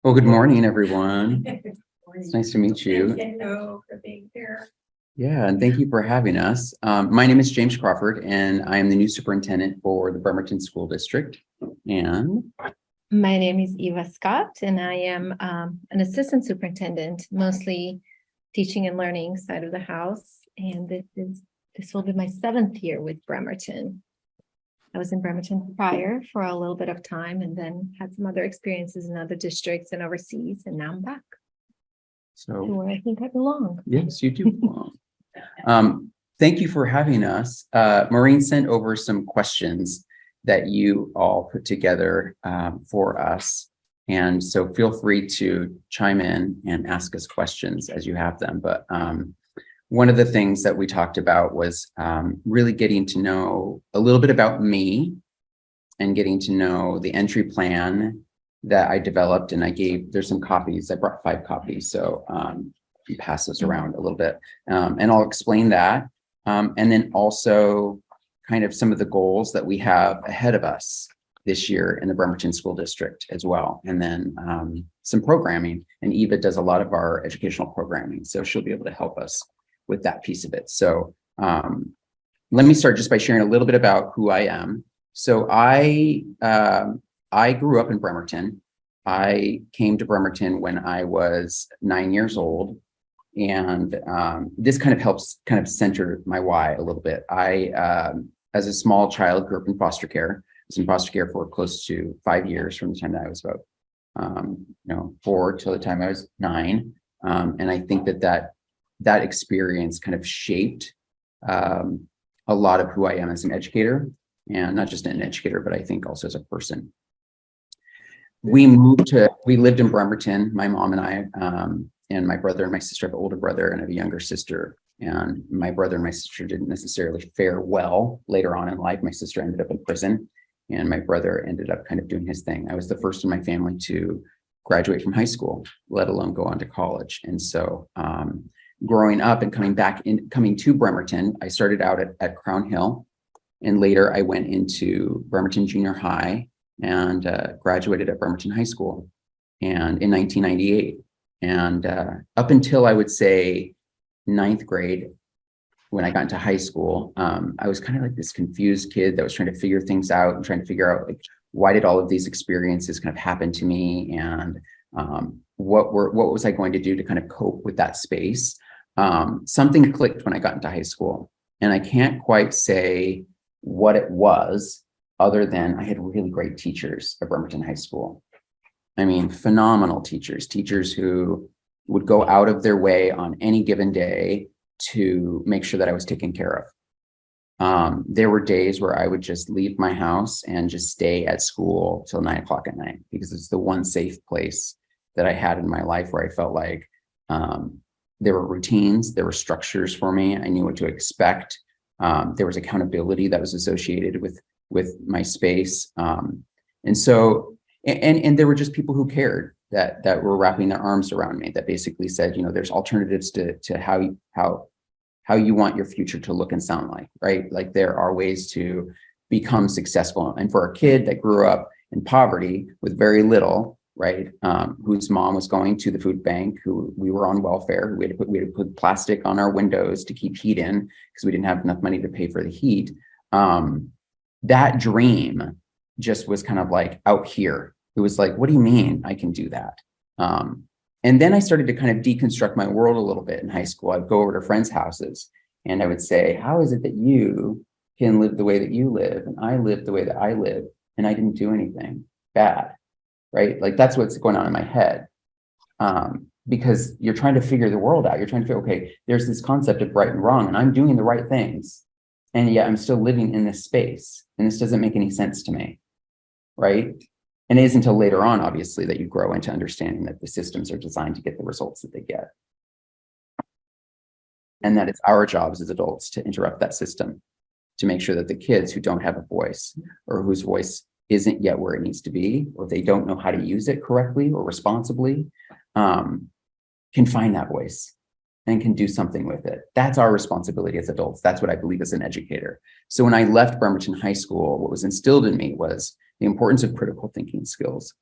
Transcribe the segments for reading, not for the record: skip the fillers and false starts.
Well, good morning, everyone. Good morning. It's nice to meet you. Thank you for being here. Yeah, and thank you for having us. My name is James Crawford, and I am the new superintendent for the Bremerton School District. And My name is Iva Scott, and I am an assistant superintendent, mostly teaching and learning side of the house. And this will be my 7th year with Bremerton. I was in Bremerton prior for a little bit of time, and then had some other experiences in other districts and overseas, and now I'm back to so, where I think I belong. yes, you do belong. Thank you for having us. Maureen sent over some questions that you all put together for us. And so feel free to chime in and ask us questions as you have them. But one of the things that we talked about was really getting to know a little bit about me and getting to know the entry plan that I developed. And there's some copies. I brought 5 copies. So you pass those around a little bit. And I'll explain that. And then also kind of some of the goals that we have ahead of us this year in the Bremerton School District as well. And then some programming. And Eva does a lot of our educational programming. So she'll be able to help us with that piece of it. So let me start just by sharing a little bit about who I am. So I grew up in Bremerton. I came to Bremerton when I was 9 years old. And this kind of helps kind of center my why a little bit. I, as a small child, grew up in foster care. I was in foster care for close to 5 years, from the time that I was about 4 till the time I was 9. And I think that experience kind of shaped a lot of who I am as an educator, and not just an educator, but I think also as a person. We lived in Bremerton, my mom and I, and my brother and my sister. I have an older brother and I have a younger sister. And my brother and my sister didn't necessarily fare well later on in life. My sister ended up in prison, and my brother ended up kind of doing his thing. I was the first in my family to graduate from high school, let alone go on to college. And so growing up and coming to Bremerton, I started out at Crown Hill, and later I went into Bremerton Junior High and graduated at Bremerton High School and in 1998. And up until I would say 9th grade, when I got into high school, I was kind of like this confused kid that was trying to figure things out and trying to figure out, like, why did all of these experiences kind of happen to me, and what was I going to do to kind of cope with that space? Something clicked when I got into high school, and I can't quite say what it was, other than I had really great teachers at Bremerton High School. I mean, phenomenal teachers who would go out of their way on any given day to make sure that I was taken care of. There were days where I would just leave my house and just stay at school till 9 o'clock at night, because it's the one safe place that I had in my life where I felt like there were routines, there were structures for me. I knew what to expect. There was accountability that was associated with my space. And so, and there were just people who cared that were wrapping their arms around me, that basically said, there's alternatives to how you want your future to look and sound like, right? Like, there are ways to become successful. And for a kid that grew up in poverty with very little, right, whose mom was going to the food bank, who we were on welfare, we had to put plastic on our windows to keep heat in because we didn't have enough money to pay for the heat. That dream just was kind of like out here. It was like, what do you mean I can do that? And then I started to kind of deconstruct my world a little bit in high school. I'd go over to friends' houses and I would say, how is it that you can live the way that you live and I live the way that I live, and I didn't do anything bad, right? Like, that's what's going on in my head. Because you're trying to figure the world out. You're trying to figure, okay, there's this concept of right and wrong, and I'm doing the right things, and yet I'm still living in this space, and this doesn't make any sense to me, right? And it isn't until later on, obviously, that you grow into understanding that the systems are designed to get the results that they get. And that it's our jobs as adults to interrupt that system, to make sure that the kids who don't have a voice, or whose voice isn't yet where it needs to be, or they don't know how to use it correctly or responsibly, can find that voice and can do something with it. That's our responsibility as adults. That's what I believe as an educator. So when I left Bremerton High School, what was instilled in me was the importance of critical thinking skills.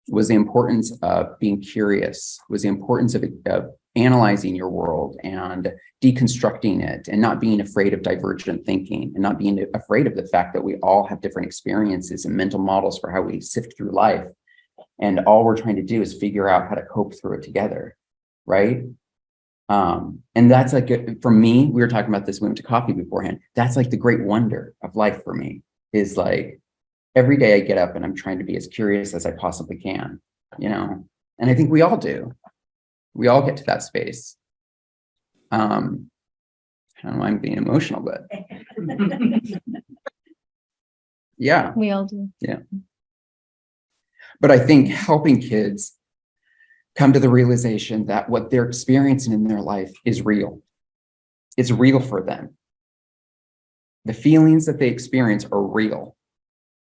was the importance of being curious, was the importance of analyzing your world and deconstructing it, and not being afraid of divergent thinking, and not being afraid of the fact that we all have different experiences and mental models for how we sift through life. And all we're trying to do is figure out how to cope through it together, right? And that's like, for me, we were talking about this, we went to coffee beforehand. That's like the great wonder of life for me, is like, every day I get up and I'm trying to be as curious as I possibly can, you know? And I think we all do. We all get to that space. I don't know, I'm being emotional, but yeah. We all do. Yeah. But I think helping kids come to the realization that what they're experiencing in their life is real. It's real for them. The feelings that they experience are real.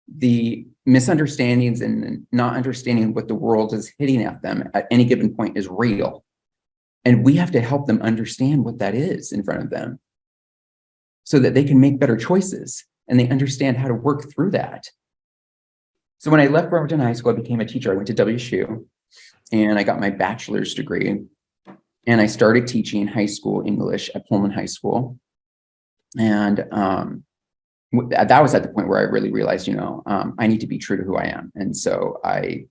The misunderstandings and not understanding what the world is hitting at them at any given point is real. And we have to help them understand what that is in front of them, so that they can make better choices and they understand how to work through that. So when I left Bremerton High School, I became a teacher. I went to WSU and I got my bachelor's degree, and I started teaching high school English at Pullman High School. And that was at the point where I really realized, I need to be true to who I am. And so I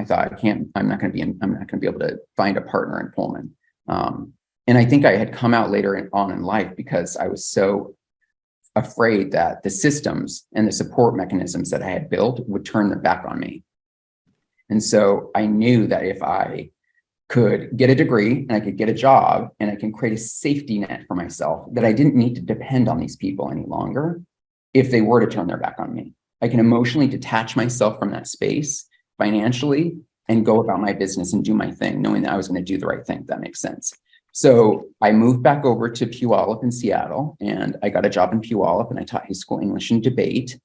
thought I'm not going to be able to find a partner in Pullman. And I think I had come out later on in life because I was so afraid that the systems and the support mechanisms that I had built would turn their back on me. And so I knew that if I could get a degree and I could get a job and I can create a safety net for myself, that I didn't need to depend on these people any longer if they were to turn their back on me. I can emotionally detach myself from that space financially and go about my business and do my thing, knowing that I was going to do the right thing, if that makes sense. So I moved back over to Puyallup in Seattle, and I got a job in Puyallup, and I taught high school English and debate,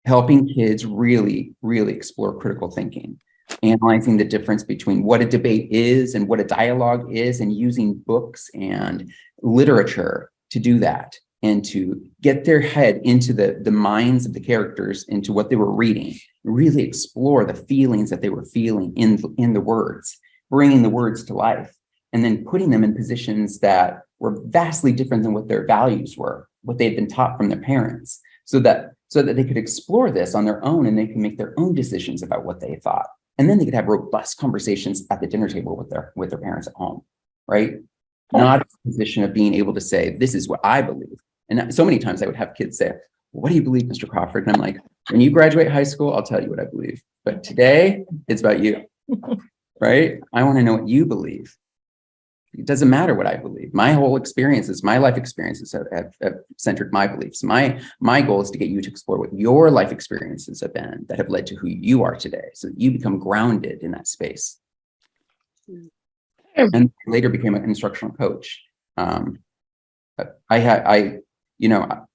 helping kids really, really explore critical thinking, analyzing the difference between what a debate is and what a dialogue is, and using books and literature to do that, and to get their head into the minds of the characters, into what they were reading, really explore the feelings that they were feeling in the words, bringing the words to life, and then putting them in positions that were vastly different than what their values were, what they had been taught from their parents, so that they could explore this on their own, and they can make their own decisions about what they thought. And then they could have robust conversations at the dinner table with their parents at home, right? Not a position of being able to say, this is what I believe. And so many times I would have kids say, what do you believe, Mr. Crawford? And I'm like, when you graduate high school, I'll tell you what I believe. But today, it's about you, right? I want to know what you believe. It doesn't matter what I believe. My whole experiences, my life experiences have centered my beliefs. My goal is to get you to explore what your life experiences have been that have led to who you are today, so that you become grounded in that space. And later became an instructional coach. I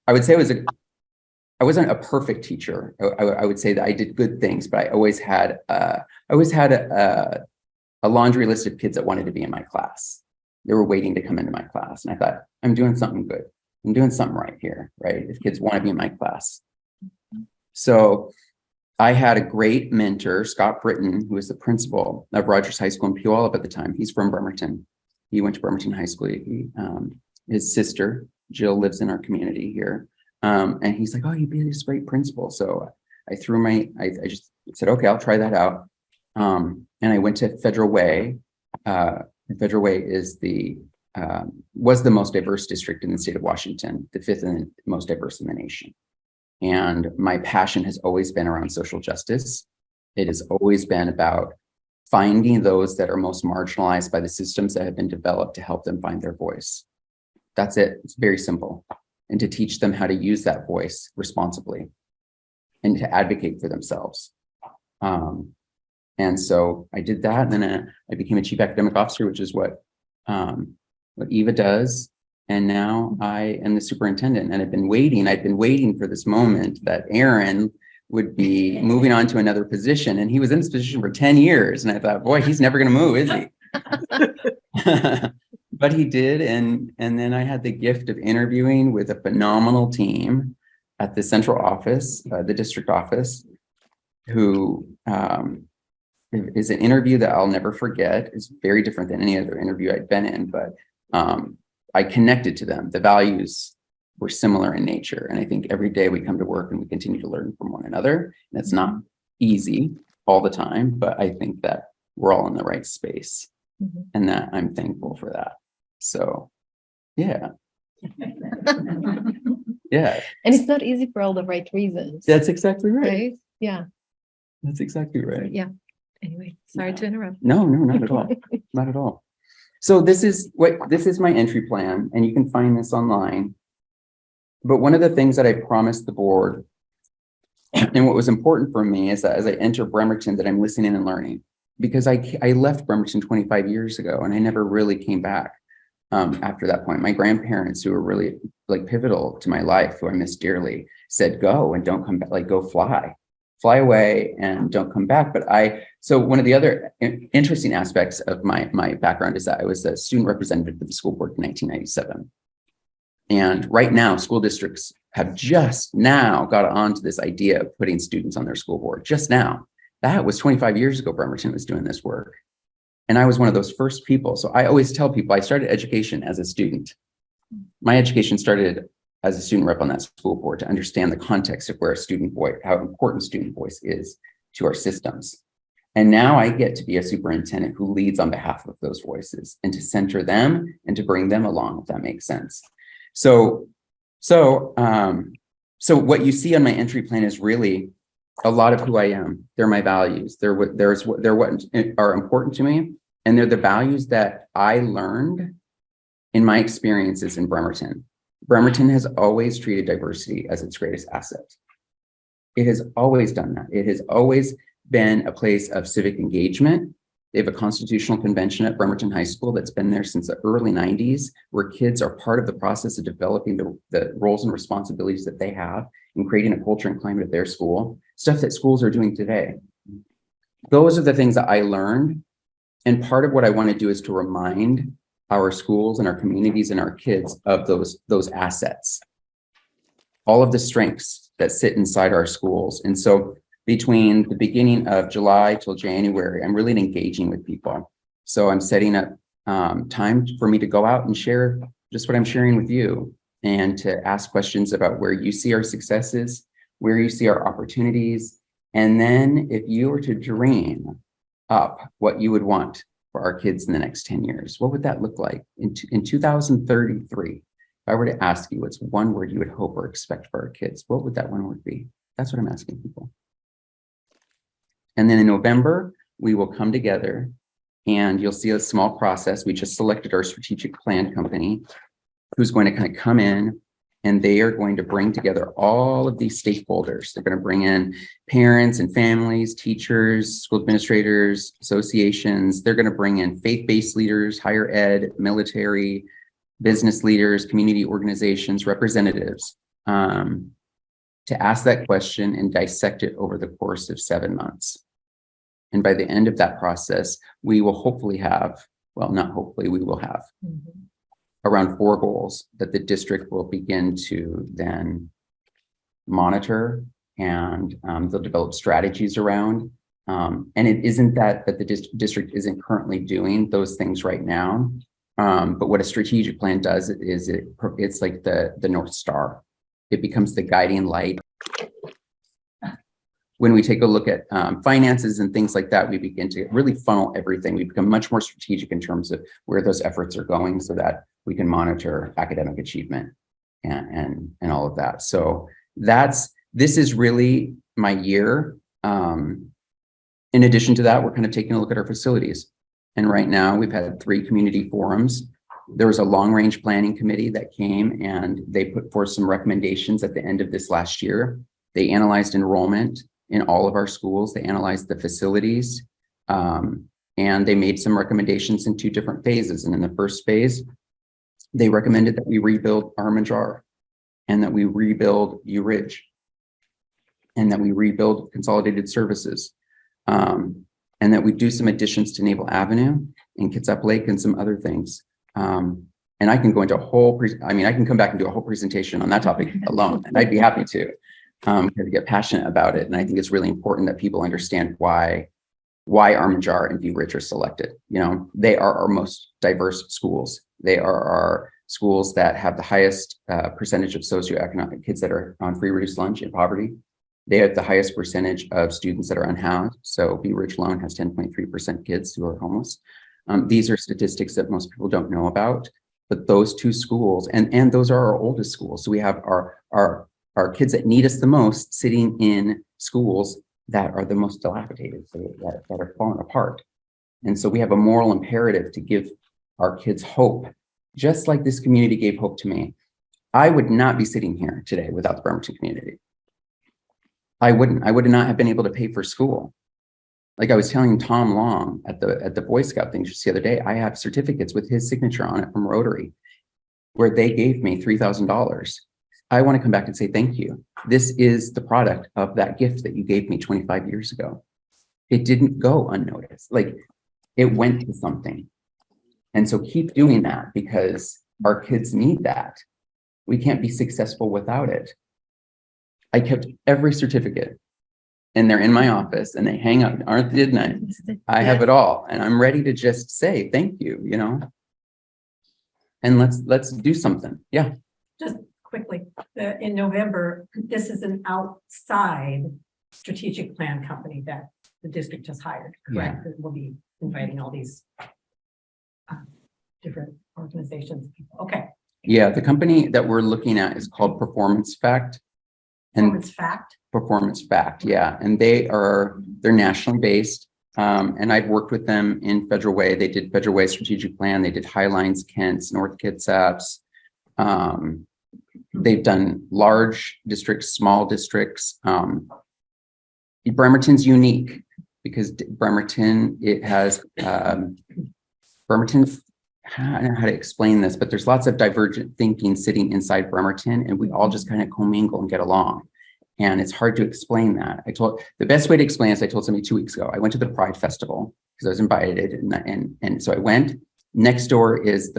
would say I wasn't a perfect teacher. I would say that I did good things, but I always had a laundry list of kids that wanted to be in my class. They were waiting to come into my class. And I thought, I'm doing something good. I'm doing something right here, right? If kids want to be in my class. So I had a great mentor, Scott Britton, who was the principal of Rogers High School in Puyallup at the time. He's from Bremerton. He went to Bremerton High School. His sister, Jill, lives in our community here. And he's like, oh, you'd be this great principal. So I just said, okay, I'll try that out. And I went to Federal Way. Federal Way was the most diverse district in the state of Washington, the 5th most diverse in the nation. And my passion has always been around social justice. It has always been about finding those that are most marginalized by the systems that have been developed to help them find their voice. That's it. It's very simple. And to teach them how to use that voice responsibly and to advocate for themselves. And so I did that, and then I became a chief academic officer, which is what Iva does. And now I am the superintendent, and I've been waiting for this moment that Aaron would be moving on to another position. And he was in this position for 10 years. And I thought, boy, he's never going to move, is he? But he did. And then I had the gift of interviewing with a phenomenal team at the central office, the district office. who is an interview that I'll never forget. It's very different than any other interview I'd been in, but I connected to them. The values were similar in nature. And I think every day we come to work and we continue to learn from one another. And it's not easy all the time, but I think that we're all in the right space and that I'm thankful for that. So, yeah. Yeah. And it's not easy for all the right reasons. That's exactly right. Right? Yeah. That's exactly right. Yeah. Anyway, sorry to interrupt. No, not at all. Not at all. So this is my entry plan, and you can find this online. But one of the things that I promised the board, and what was important for me, is that as I enter Bremerton, that I'm listening and learning, because I left Bremerton 25 years ago, and I never really came back after that point. My grandparents, who were really like pivotal to my life, who I miss dearly, said, "Go and don't come back. Like, go fly away and don't come back." But so one of the other interesting aspects of my background is that I was a student representative for the school board in 1997. And right now, school districts have just now got onto this idea of putting students on their school board. Just now. That was 25 years ago, Bremerton was doing this work. And I was one of those first people. So I always tell people I started education as a student. My education started as a student rep on that school board to understand the context of where a student voice, how important student voice is to our systems. And now I get to be a superintendent who leads on behalf of those voices and to center them and to bring them along, if that makes sense. So what you see on my entry plan is really a lot of who I am. They're my values. They're what are important to me. And they're the values that I learned in my experiences in Bremerton. Bremerton has always treated diversity as its greatest asset. It has always done that. It has always been a place of civic engagement. They have a constitutional convention at Bremerton High School that's been there since the early 90s, where kids are part of the process of developing the roles and responsibilities that they have in creating a culture and climate at their school, stuff that schools are doing today. Those are the things that I learned. And part of what I want to do is to remind our schools and our communities and our kids of those assets, all of the strengths that sit inside our schools. And so between the beginning of July till January, I'm really engaging with people. So I'm setting up time for me to go out and share just what I'm sharing with you, and to ask questions about where you see our successes, where you see our opportunities. And then if you were to dream up what you would want for our kids in the next 10 years, what would that look like in 2033? If I were to ask you what's one word you would hope or expect for our kids, what would that one word be? That's what I'm asking people. And then in November, we will come together and you'll see a small process. We just selected our strategic plan company, who's going to kind of come in, and they are going to bring together all of these stakeholders. They're going to bring in parents and families, teachers, school administrators, associations. They're going to bring in faith-based leaders, higher ed, military, business leaders, community organizations, representatives, to ask that question and dissect it over the course of 7 months. And by the end of that process, we will hopefully have, well, not hopefully, we will have around 4 goals that the district will begin to then monitor, and they'll develop strategies around. And it isn't that the district isn't currently doing those things right now. But what a strategic plan does is it's like the North Star. It becomes the guiding light. When we take a look at finances and things like that, we begin to really funnel everything. We become much more strategic in terms of where those efforts are going, so that we can monitor academic achievement and all of that. So this is really my year. In addition to that, we're kind of taking a look at our facilities. And right now we've had 3 community forums. There was a long-range planning committee that came, and they put forth some recommendations at the end of this last year. They analyzed enrollment in all of our schools. They analyzed the facilities, and they made some recommendations in 2 different phases. And in the first phase, they recommended that we rebuild Armijar, and that we rebuild U Ridge, and that we rebuild consolidated services, and that we do some additions to Naval Avenue and Kitsap Lake and some other things. And I can go into I can come back and do a whole presentation on that topic alone, and I'd be happy to. because I get passionate about it. And I think it's really important that people understand why Armijar and Be Rich are selected. You know, they are our most diverse schools. They are our schools that have the highest percentage of socioeconomic kids that are on free reduced lunch in poverty. They have the highest percentage of students that are unhoused. So Be Rich alone has 10.3% kids who are homeless. These are statistics that most people don't know about, but those two schools, and those are our oldest schools. So we have our kids that need us the most sitting in schools that are the most dilapidated, so that are falling apart. And so we have a moral imperative to give our kids hope, just like this community gave hope to me. I would not be sitting here today without the Bremerton community. I would not have been able to pay for school. Like I was telling Tom Long at the Boy Scout thing just the other day, I have certificates with his signature on it from Rotary, where they gave me $3,000. I want to come back and say thank you. This is the product of that gift that you gave me 25 years ago. It didn't go unnoticed. Like it went to something. And so keep doing that because our kids need that. We can't be successful without it. I kept every certificate and they're in my office and they hang up, didn't I? I have it all and I'm ready to just say thank you, you know? And let's do something. Yeah. Just quickly, in November, this is an outside strategic plan company that the district has hired, correct? That will be inviting all these different organizations. Okay. Yeah, the company that we're looking at is called Performance Fact. Performance Fact, yeah. And they're nationally based. And I've worked with them in Federal Way. They did Federal Way strategic plan. They did Highlines, Kent's, North Kitsap's. They've done large districts, small districts. Bremerton's unique because Bremerton, it has, Bremerton's, I don't know how to explain this, but there's lots of divergent thinking sitting inside Bremerton and we all just kind of commingle and get along. And it's hard to explain that. The best way to explain this, I told somebody 2 weeks ago, I went to the Pride Festival because I was invited and so I went. Next door is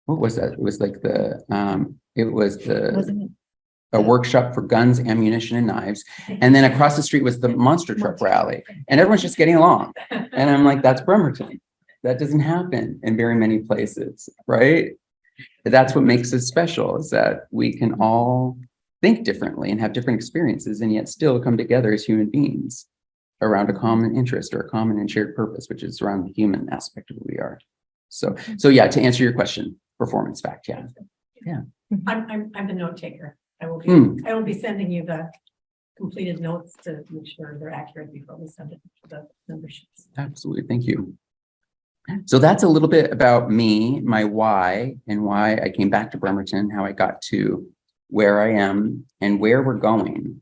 what was that? It was like a workshop for guns, ammunition, and knives. And then across the street was the monster truck rally and everyone's just getting along. And I'm like, that's Bremerton. That doesn't happen in very many places, right? That's what makes us special is that we can all think differently and have different experiences and yet still come together as human beings around a common interest or a common and shared purpose, which is around the human aspect of who we are. So yeah, to answer your question, Performance Fact, yeah. Yeah. I'm the note taker. I will be sending you the completed notes to make sure they're accurate before we send it to the memberships. Absolutely, thank you. So that's a little bit about me, my why, and why I came back to Bremerton, how I got to where I am and where we're going.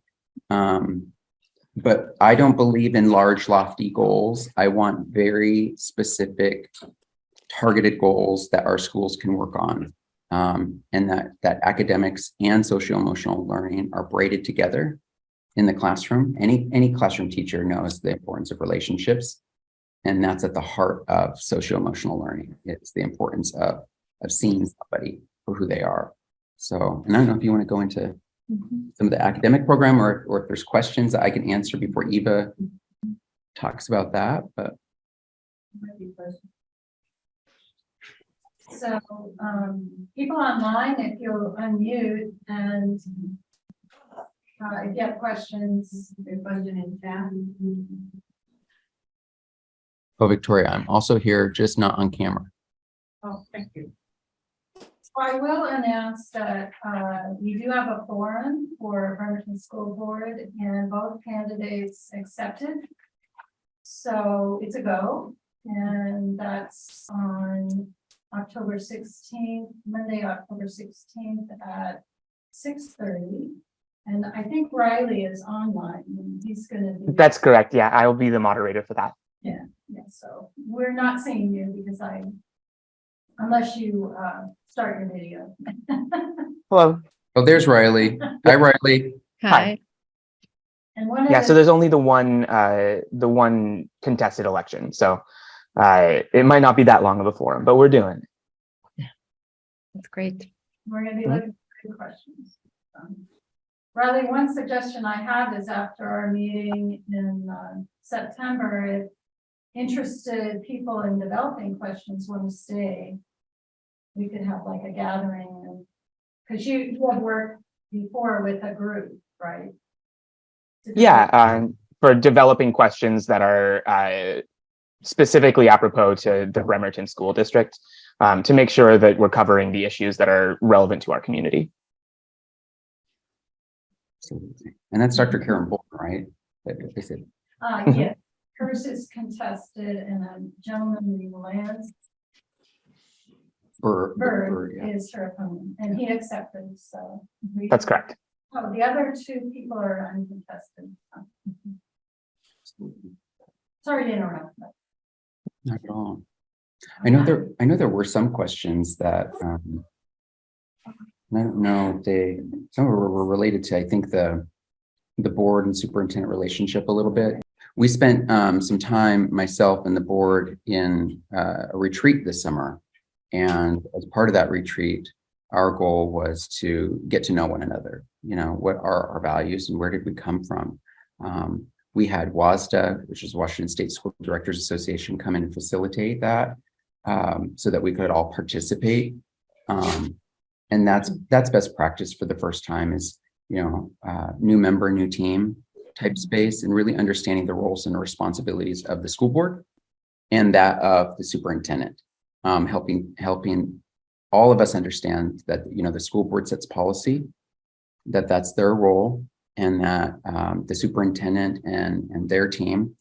But I don't believe in large, lofty goals. I want very specific, targeted goals that our schools can work on, and that academics and socio-emotional learning are braided together in the classroom. Any classroom teacher knows the importance of relationships. And that's at the heart of socio-emotional learning. It's the importance of seeing somebody for who they are. So, and I don't know if you want to go into some of the academic program or if there's questions that I can answer before Eva talks about that, but. So, people online, if you'll unmute and if you have questions, you're buzzing in chat. Oh, Victoria, I'm also here, just not on camera. Oh, thank you. So I will announce that we do have a forum for Bremerton School Board and both candidates accepted. So it's a go, and that's on October 16th, Monday, October 16th at 6:30. And I think Riley is online. He's going to be. That's correct. Yeah, I will be the moderator for that. Yeah, so we're not seeing you because unless you start your video. Hello. Oh, there's Riley. Hi, Riley. Hi. And one Yeah, so there's only the one contested election. So it might not be that long of a forum, but we're doing it. That's great. we're going to be looking for good questions. Riley, one suggestion I have is after our meeting in September, if interested people in developing questions want to stay, we could have like a gathering, because you have worked before with a group, right? Yeah, for developing questions that are specifically apropos to the Bremerton School District, to make sure that we're covering the issues that are relevant to our community. Absolutely. And that's Dr. Karen Bolton, right? They said, Yes, hers is contested, and a gentleman named Lance Bird yeah. is her opponent, and he accepted, so. That's correct. Oh, the other two people are uncontested. Sorry to interrupt. But Not at all. I know there were some questions that I don't know if some were related to, I think, the board and superintendent relationship a little bit. We spent some time, myself and the board, in a retreat this summer. And as part of that retreat, our goal was to get to know one another. You know, what are our values and where did we come from? We had WASDA, which is Washington State School Directors Association, come in and facilitate that so that we could all participate. And that's best practice for the first time, is, you know, new member, new team type space, and really understanding the roles and responsibilities of the school board and that of the superintendent, helping all of us understand that, you know, the school board sets policy, that's their role, and that the superintendent and their team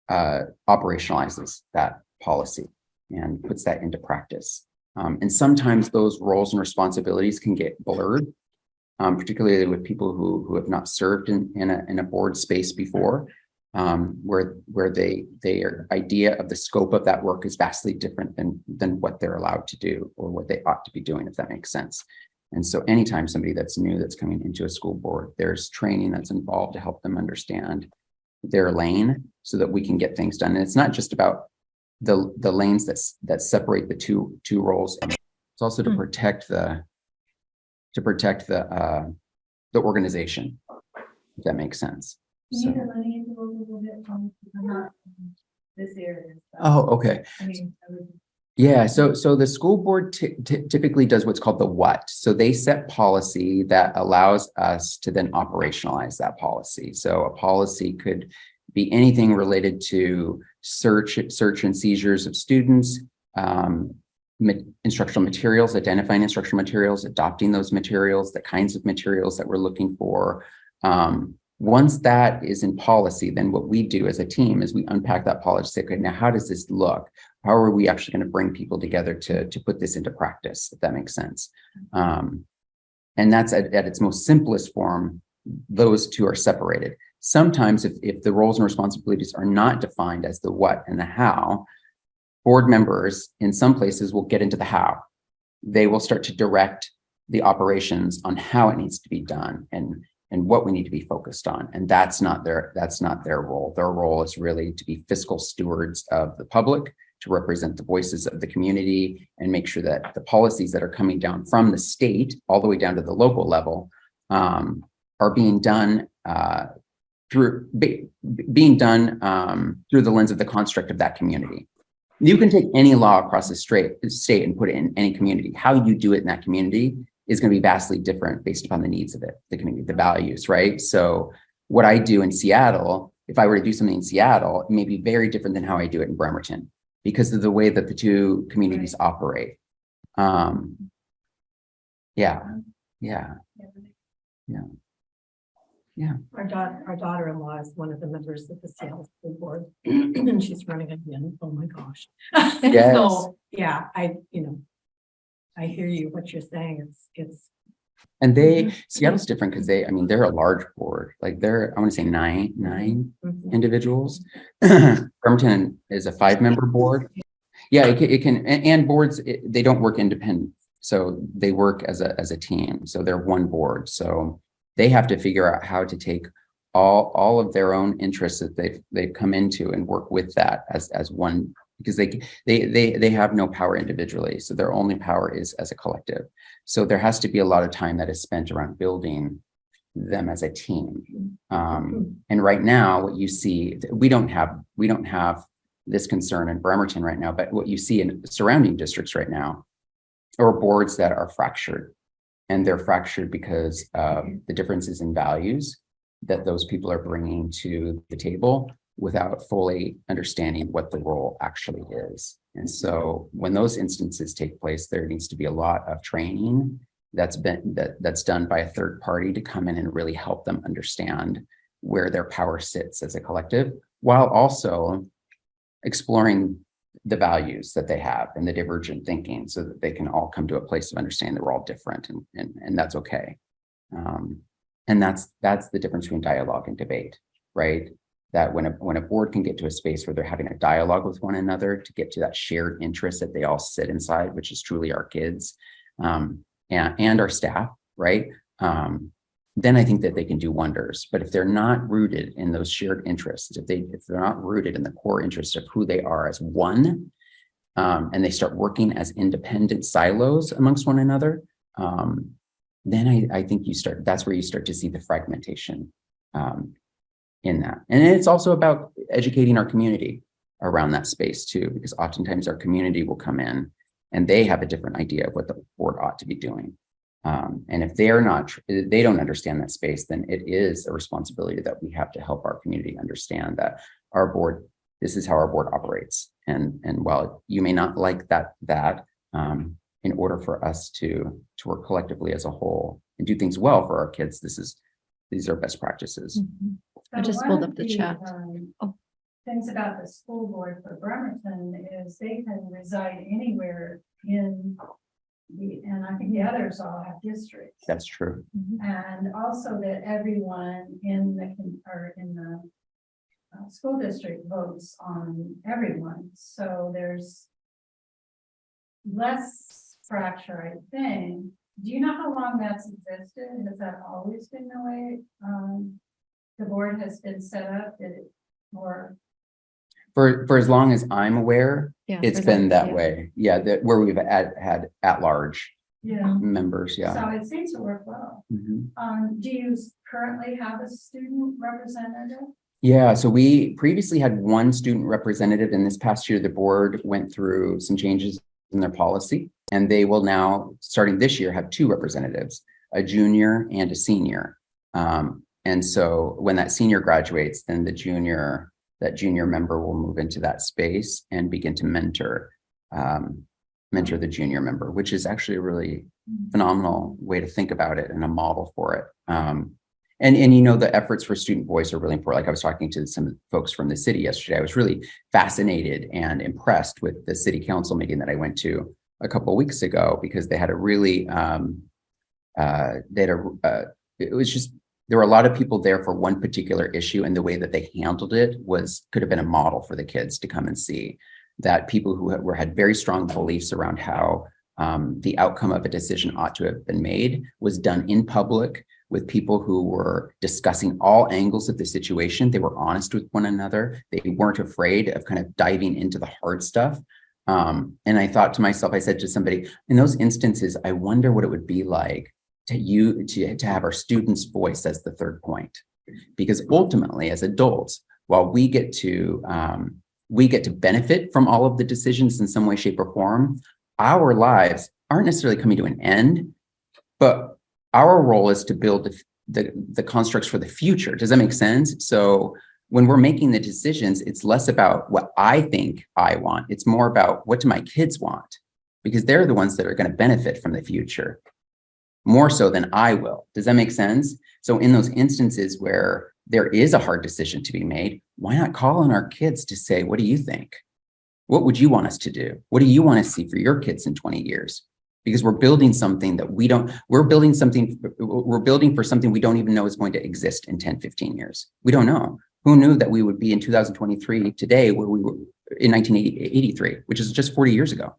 operationalizes that policy and puts that into practice. And sometimes those roles and responsibilities can get blurred, particularly with people who have not served in a board space before, where their idea of the scope of that work is vastly different than what they're allowed to do or what they ought to be doing, if that makes sense. And so anytime somebody that's new that's coming into a school board, there's training that's involved to help them understand their lane so that we can get things done. And it's not just about the lanes that separate the two roles. It's also to protect the organization, if that makes sense. So. Can you delineate a little bit from this area? Oh, okay. I mean, Yeah, so the school board typically does what's called the what. So they set policy that allows us to then operationalize that policy. So a policy could be anything related to search and seizures of students, instructional materials, identifying instructional materials, adopting those materials, the kinds of materials that we're looking for. Once that is in policy, then what we do as a team is we unpack that policy. Say, okay, now how does this look? How are we actually going to bring people together to put this into practice, if that makes sense? And that's at its most simplest form, those two are separated. Sometimes if the roles and responsibilities are not defined as the what and the how, board members in some places will get into the how. They will start to direct the operations on how it needs to be done and what we need to be focused on. And that's not their role. Their role is really to be fiscal stewards of the public, to represent the voices of the community and make sure that the policies that are coming down from the state all the way down to the local level are being done through the lens of the construct of that community. You can take any law across the state and put it in any community. How you do it in that community is going to be vastly different based upon the needs of it, the community, the values, right? So what I do in Seattle, if I were to do something in Seattle, it may be very different than how I do it in Bremerton because of the way that the two communities operate. Yeah. Our daughter-in-law is one of the members of the Seattle School Board, and she's running again. Oh my gosh! Yes. So yeah, I hear you. What you're saying, it's. And Seattle's different because they're a large board. Like I want to say nine individuals. Bremerton is a 5-member board. Yeah, it can, and boards, they don't work independent. So they work as a team. So they're one board. So they have to figure out how to take all of their own interests that they've come into and work with that as one, because they have no power individually. So their only power is as a collective. So there has to be a lot of time that is spent around building them as a team. And right now, what you see, we don't have this concern in Bremerton right now, but what you see in surrounding districts right now are boards that are fractured. And they're fractured because of the differences in values that those people are bringing to the table without fully understanding what the role actually is. And so when those instances take place, there needs to be a lot of training that's done by a third party to come in and really help them understand where their power sits as a collective, while also exploring the values that they have and the divergent thinking so that they can all come to a place of understanding that we're all different and that's okay. And that's the difference between dialogue and debate, right? That when a board can get to a space where they're having a dialogue with one another to get to that shared interest that they all sit inside, which is truly our kids and our staff, right? Then I think that they can do wonders. But if they're not rooted in those shared interests, if they're not rooted in the core interests of who they are as one, and they start working as independent silos amongst one another, then I think that's where you start to see the fragmentation in that. And it's also about educating our community around that space too, because oftentimes our community will come in and they have a different idea of what the board ought to be doing. And if they don't understand that space, then it is a responsibility that we have to help our community understand that our board, this is how our board operates. And while you may not like that, in order for us to work collectively as a whole and do things well for our kids, these are best practices. I just pulled up the chat. Things about the school board for Bremerton is they can reside anywhere in and I think the others all have districts. That's true. And also that everyone in the school district votes on everyone. So there's less fracture, I think. Do you know how long that's existed? Has that always been the way the board has been set up? Or For as long as I'm aware, Yeah, it's for been them, that yeah. way. Yeah, where we've had at-large yeah, members. Yeah. so it seems to work well. Mhm. Do you currently have a student representative? Yeah, so we previously had one student representative, and this past year, the board went through some changes in their policy, and they will now, starting this year, have two representatives, a junior and a senior. And so when that senior graduates, then that junior member will move into that space and begin to mentor the junior member, which is actually a really phenomenal way to think about it and a model for it. And you know, the efforts for student voice are really important. Like I was talking to some folks from the city yesterday. I was really fascinated and impressed with the city council meeting that I went to a couple of weeks ago, because they had a really, it was just, there were a lot of people there for one particular issue, and the way that they handled it could have been a model for the kids to come and see, that people who had very strong beliefs around how the outcome of a decision ought to have been made was done in public with people who were discussing all angles of the situation. They were honest with one another. They weren't afraid of kind of diving into the hard stuff. And I thought to myself, I said to somebody, in those instances, I wonder what it would be like to have our students' voice as the third point. Because ultimately, as adults, while we get to benefit from all of the decisions in some way, shape, or form, our lives aren't necessarily coming to an end, but our role is to build the constructs for the future. Does that make sense? So when we're making the decisions, it's less about what I think I want. It's more about, what do my kids want? Because they're the ones that are going to benefit from the future more so than I will. Does that make sense? So in those instances where there is a hard decision to be made, why not call on our kids to say, what do you think? What would you want us to do? What do you want to see for your kids in 20 years? Because we're building something that we're building for something we don't even know is going to exist in 10, 15 years. We don't know. Who knew that we would be in 2023 today where we were in 1983, which is just 40 years ago,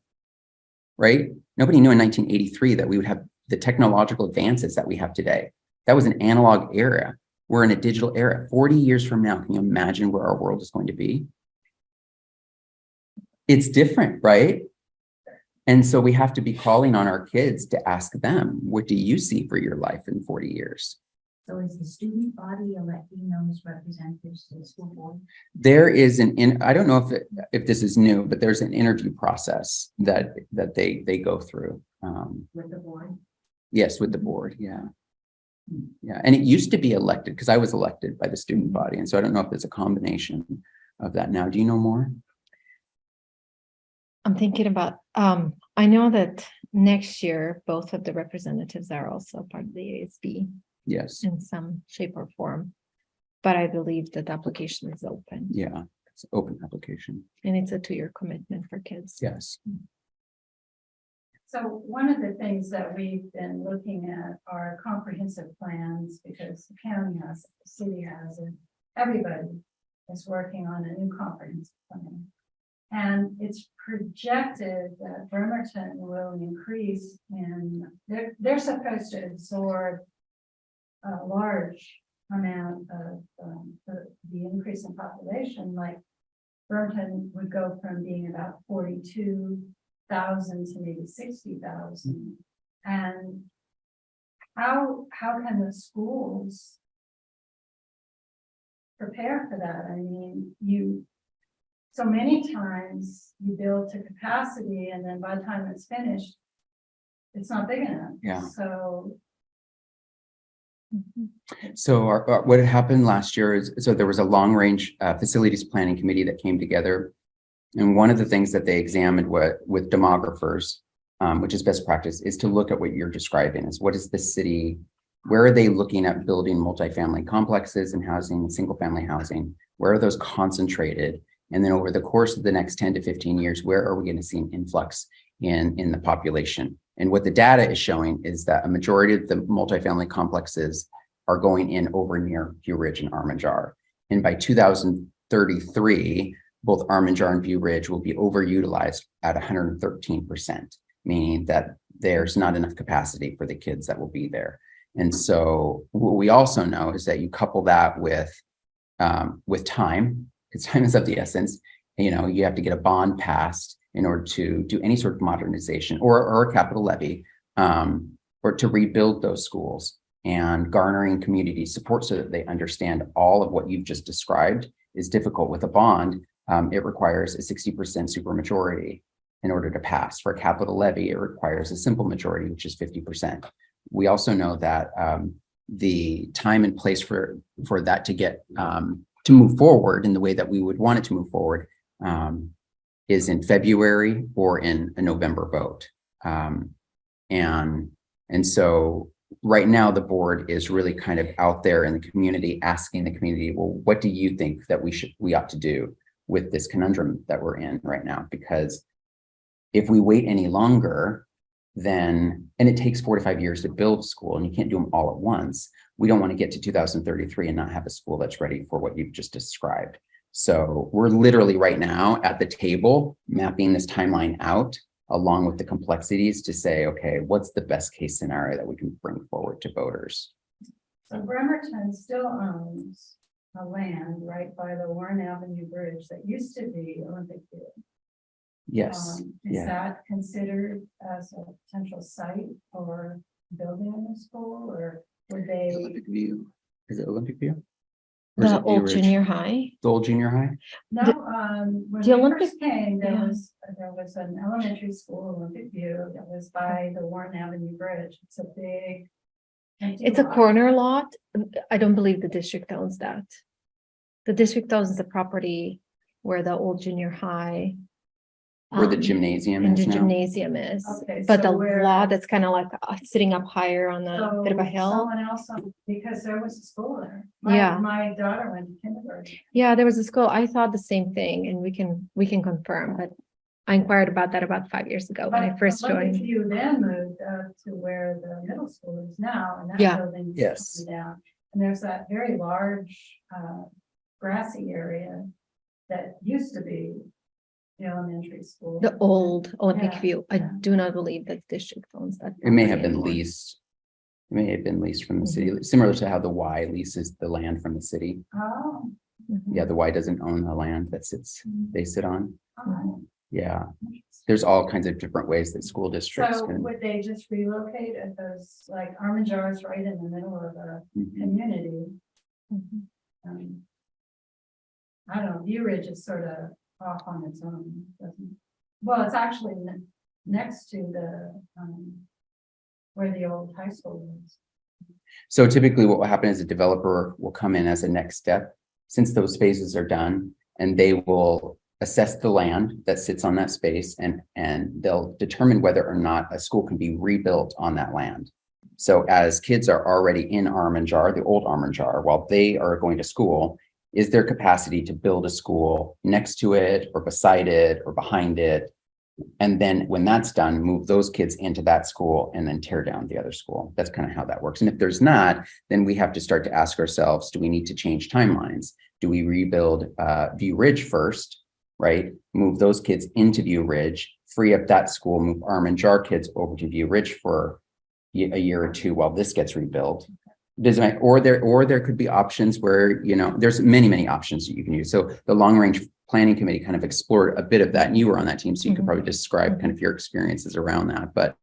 right? Nobody knew in 1983 that we would have the technological advances that we have today. That was an analog era. We're in a digital era. 40 years from now, can you imagine where our world is going to be? It's different, right? And so we have to be calling on our kids to ask them, what do you see for your life in 40 years? So is the student body electing those representatives to the school board? There is I don't know if this is new, but there's an interview process that they go through. With the board? Yes, with the board, yeah. Yeah, and it used to be elected because I was elected by the student body. And so I don't know if there's a combination of that now. Do you know more? I'm thinking about, I know that next year, both of the representatives are also part of the ASB Yes, in some shape or form. But I believe that the application is open yeah, it's an open application. and it's a 2-year commitment for kids. Yes. So one of the things that we've been looking at are comprehensive plans, because the county has, the city has, and everybody is working on a new comprehensive plan. And it's projected that Bremerton will increase in, they're supposed to absorb a large amount of the increase in population. Like Bremerton would go from being about 42,000 to maybe 60,000. And how can the schools prepare for that? I mean, so many times you build to capacity and then by the time it's finished, it's not big enough. Yeah. So So what had happened last year is, so there was a long range facilities planning committee that came together. And one of the things that they examined with demographers, which is best practice, is to look at what you're describing is what is the city, where are they looking at building multifamily complexes and housing, single family housing, where are those concentrated? And then over the course of the next 10 to 15 years, where are we going to see an influx in the population? And what the data is showing is that a majority of the multifamily complexes are going in over near View Ridge and Armijar. And by 2033, both Armijar and View Ridge will be overutilized at 113%, meaning that there's not enough capacity for the kids that will be there. And so what we also know is that you couple that with time, because time is of the essence. You know, you have to get a bond passed in order to do any sort of modernization or a capital levy, or to rebuild those schools, and garnering community support so that they understand all of what you've just described is difficult. With a bond, it requires a 60% supermajority in order to pass. For a capital levy, it requires a simple majority, which is 50%. We also know that the time and place for that to get to move forward in the way that we would want it to move forward is in February or in a November vote. And so right now the board is really kind of out there in the community, asking the community, well, what do you think that we ought to do with this conundrum that we're in right now? Because if we wait any longer, then, and it takes 4 to 5 years to build a school and you can't do them all at once. We don't want to get to 2033 and not have a school that's ready for what you've just described. So we're literally right now at the table mapping this timeline out along with the complexities to say, okay, what's the best case scenario that we can bring forward to voters? So Bremerton still owns a land right by the Warren Avenue Bridge that used to be Olympic Field. Yes. Is that considered as a potential site for building a new school, or would they? Olympic View. Is it Olympic View? Or is The it View old Ridge? junior high. The old junior high? No, when the we Olympic- first came, there yeah. was an elementary school, Olympic View, that was by the Warren Avenue Bridge. It's a big. empty It's a lot. corner lot. I don't believe the district owns that. The district owns the property where the old junior high. Where the gymnasium And is the now? gymnasium is, Okay, but so the where- lot that's kind of like sitting up higher on a bit of a So hill. someone else, because there was a school there. Yeah. My daughter went to kindergarten. Yeah, there was a school. I thought the same thing, and we can confirm, but I inquired about that about 5 years ago when I But first Olympic joined. View then moved to where the middle school is now, and that Yeah. building is Yes. coming down. And there's that very large grassy area that used to be the elementary school. The old Olympic Yeah, View. I yeah. do not believe that the district owns that. It may have property been anymore. leased. It may have been leased from the Mm-hmm. city, similar to how the Y leases the land from the city. Oh, Mhm. Yeah, the Y doesn't own the land that they sit on. oh. Yeah, there's all kinds of different ways that school districts So can. would they just relocate at those, like Armijar is right in the middle of the Mhm. community? Mhm. I don't know, View Ridge is sort of off on its own, doesn't? Well, it's actually next to the, where the old high school is. So typically what will happen is a developer will come in as a next step, since those phases are done, and they will assess the land that sits on that space and they'll determine whether or not a school can be rebuilt on that land. So as kids are already in Armijar, the old Armijar, while they are going to school, is there capacity to build a school next to it or beside it or behind it? And then when that's done, move those kids into that school and then tear down the other school. That's kind of how that works. And if there's not, then we have to start to ask ourselves, do we need to change timelines? Do we rebuild View Ridge first, right? Move those kids into View Ridge, free up that school, move Armijar kids over to View Ridge for a year or two while this gets rebuilt. Or there could be options where, there's many options that you can use. So the long range planning committee kind of explored a bit of that, and you were on that team, so you could probably describe kind of your experiences around that. But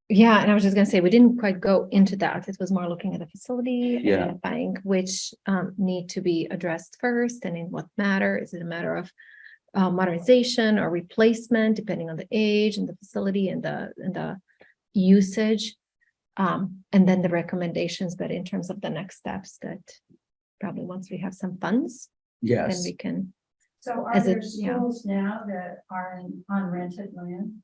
Yeah, and I was just gonna say, we didn't quite go into that. It was more looking at the facility, Yeah. identifying which need to be addressed first and in what matter. Is it a matter of modernization or replacement, depending on the age and the facility and the usage? And then the recommendations, but in terms of the next steps, that probably once we have some funds, then yes, we can. So are As there it- yeah. schools now that are on rented land?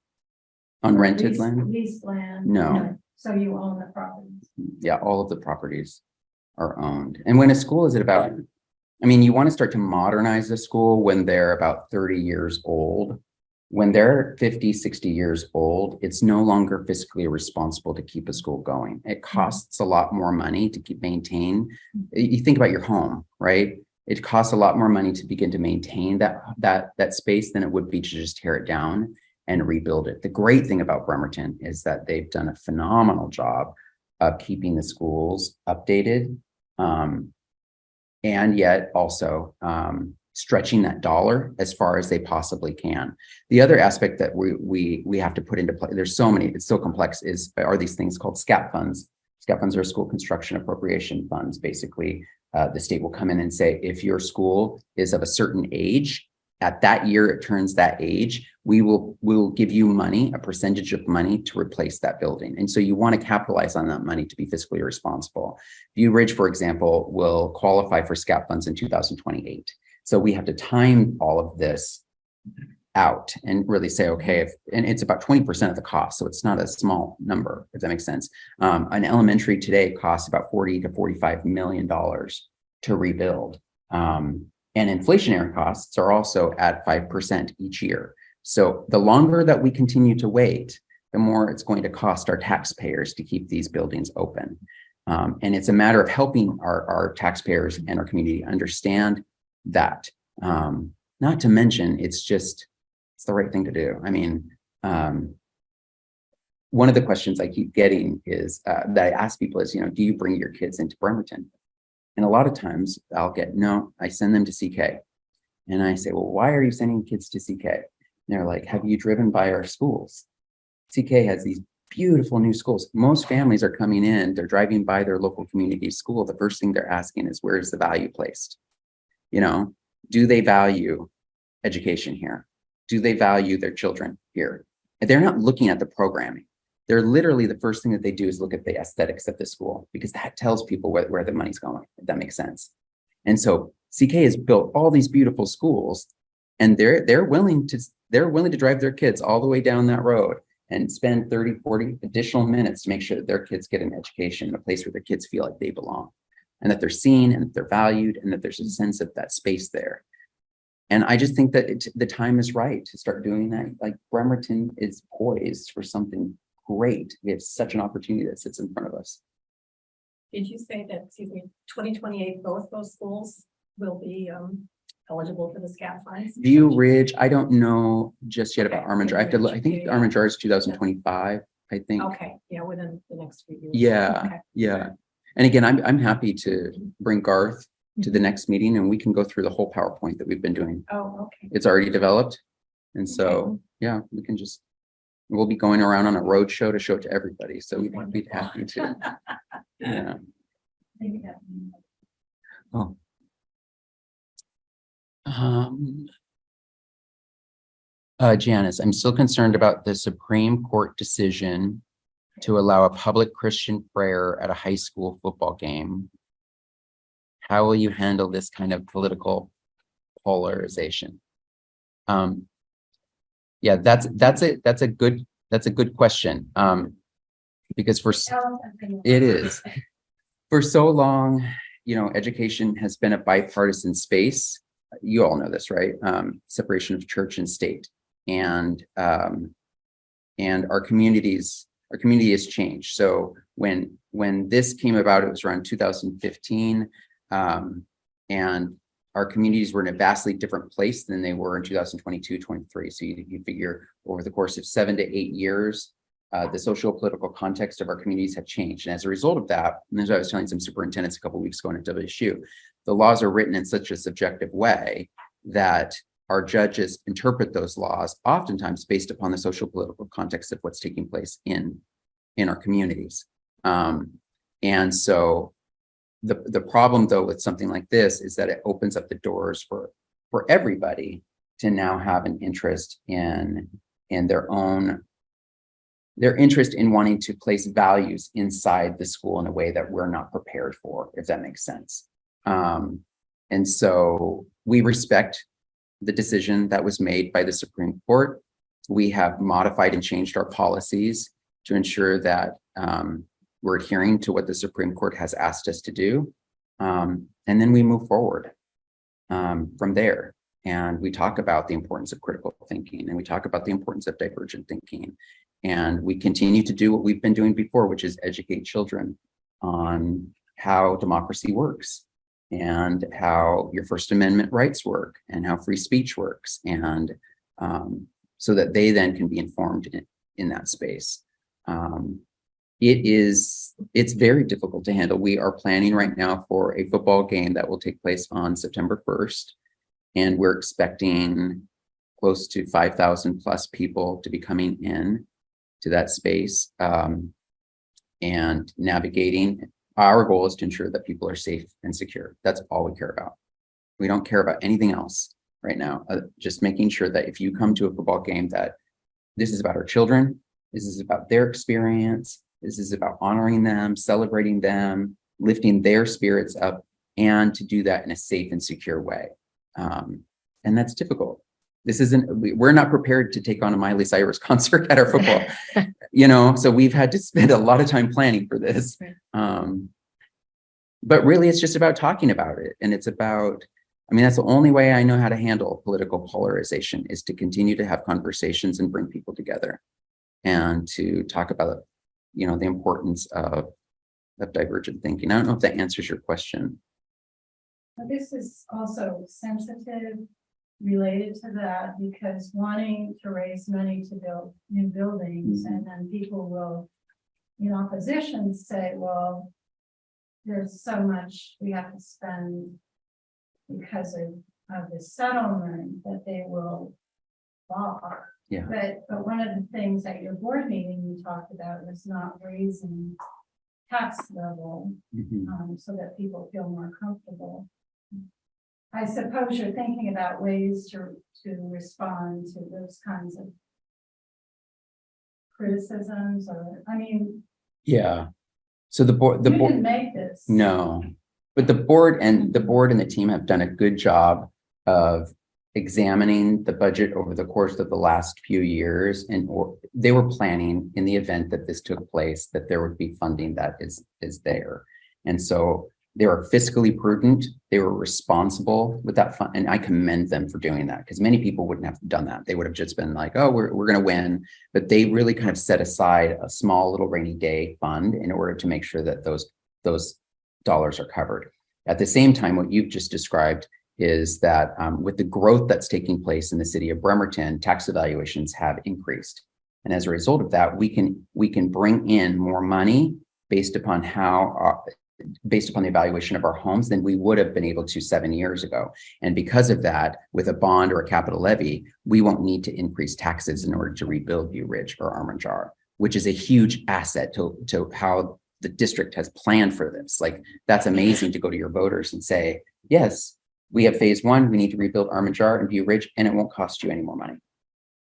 on Or rented leased- land, Leased land? No. So you own the properties? yeah, all of the properties are owned. And when a school is at about, you want to start to modernize the school when they're about 30 years old. When they're 50, 60 years old, it's no longer fiscally responsible to keep a school going. It costs a lot more money to maintain. You think about your home, right? It costs a lot more money to begin to maintain that space than it would be to just tear it down and rebuild it. The great thing about Bremerton is that they've done a phenomenal job of keeping the schools updated, and yet also stretching that dollar as far as they possibly can. The other aspect that we have to put into play, there's so many, it's so complex, are these things called SCAP funds. SCAP funds are school construction appropriation funds. Basically, the state will come in and say, if your school is of a certain age, at that year it turns that age, we will give you money, a percentage of money to replace that building. And so you want to capitalize on that money to be fiscally responsible. View Ridge, for example, will qualify for SCAP funds in 2028. So we have to time all of this out and really say, okay, and it's about 20% of the cost. So it's not a small number, if that makes sense. An elementary today costs about $40 to $45 million to rebuild. And inflationary costs are also at 5% each year. So the longer that we continue to wait, the more it's going to cost our taxpayers to keep these buildings open. And it's a matter of helping our taxpayers and our community understand that. Not to mention, it's the right thing to do. One of the questions I keep getting is that I ask people is, do you bring your kids into Bremerton? And a lot of times I'll get, no, I send them to CK. And I say, well, why are you sending kids to CK? And they're like, have you driven by our schools? CK has these beautiful new schools. Most families are coming in, they're driving by their local community school. The first thing they're asking is, where is the value placed? Do they value education here? Do they value their children here? And they're not looking at the programming. They're literally, the first thing that they do is look at the aesthetics of the school, because that tells people where the money's going, if that makes sense. And so CK has built all these beautiful schools, and they're willing to drive their kids all the way down that road and spend 30, 40 additional minutes to make sure that their kids get an education in a place where their kids feel like they belong, and that they're seen and that they're valued, and that there's a sense of that space there. And I just think that the time is right to start doing that. Like, Bremerton is poised for something great. We have such an opportunity that sits in front of us. Did you say that, 2028, both those schools will be eligible for the SCAP funds? View Ridge, I don't know just yet about Okay, Armijar. I have to look. I think yeah. Armijar is 2025, I think. Okay, yeah, within the next few years. Yeah, Okay. yeah. And again, I'm happy to bring Garth to the next meeting, and we can go through the whole PowerPoint that we've been doing. Oh, okay. It's already developed, And so, yeah, we'll be going around on a road show to show it to everybody. So we'd be happy to. Yeah. Maybe that- Oh. Janice, I'm still concerned about the Supreme Court decision to allow a public Christian prayer at a high school football game. How will you handle this kind of political polarization? Yeah, that's a good question. Because it is. For so long, education has been a bipartisan space. You all know this, right? Separation of church and state. And our community has changed. So when this came about, it was around 2015, and our communities were in a vastly different place than they were in 2022, 23. So you figure over the course of 7 to 8 years, the social political context of our communities have changed. And as a result of that, and as I was telling some superintendents a couple of weeks ago at WSU, the laws are written in such a subjective way that our judges interpret those laws oftentimes based upon the social political context of what's taking place in our communities. And so the problem though with something like this is that it opens up the doors for everybody to now have an interest in their interest in wanting to place values inside the school in a way that we're not prepared for, if that makes sense. And so we respect the decision that was made by the Supreme Court. We have modified and changed our policies to ensure that we're adhering to what the Supreme Court has asked us to do. And then we move forward from there. And we talk about the importance of critical thinking, and we talk about the importance of divergent thinking. And we continue to do what we've been doing before, which is educate children on how democracy works and how your First Amendment rights work and how free speech works. And so that they then can be informed in that space. It's very difficult to handle. We are planning right now for a football game that will take place on September 1st. And we're expecting close to 5,000 plus people to be coming in to that space and navigating. Our goal is to ensure that people are safe and secure. That's all we care about. We don't care about anything else right now. Just making sure that if you come to a football game, that this is about our children, this is about their experience, this is about honoring them, celebrating them, lifting their spirits up, and to do that in a safe and secure way. And that's difficult. We're not prepared to take on a Miley Cyrus concert at our football, so we've had to spend a lot of time planning for this. But really it's just about talking about it. And it's about, that's the only way I know how to handle political polarization, is to continue to have conversations and bring people together and to talk about, the importance of divergent thinking. I don't know if that answers your question. But this is also sensitive related to that, because wanting to raise money to build new buildings, and then people will, in opposition, say, well, there's so much we have to spend because of the settlement that they will block. Yeah. But one of the things at your board meeting you talked about was not raising tax level, so that people feel more comfortable. I suppose you're thinking about ways to respond to those kinds of criticisms, or Yeah. So the board didn't make this. No, but the board and the team have done a good job of examining the budget over the course of the last few years, and they were planning, in the event that this took place, that there would be funding that is there. And so they were fiscally prudent. They were responsible with that fund, and I commend them for doing that, because many people wouldn't have done that. They would have just been like, oh, we're going to win. But they really kind of set aside a small little rainy day fund in order to make sure that those dollars are covered. At the same time, what you've just described is that with the growth that's taking place in the city of Bremerton, tax evaluations have increased. And as a result of that, we can bring in more money based upon how based upon the evaluation of our homes than we would have been able to 7 years ago. And because of that, with a bond or a capital levy, we won't need to increase taxes in order to rebuild View Ridge or Armor Jar, which is a huge asset to how the district has planned for this. Like, that's amazing to go to your voters and say, yes, we have phase one, we need to rebuild Armor Jar and View Ridge, and it won't cost you any more money.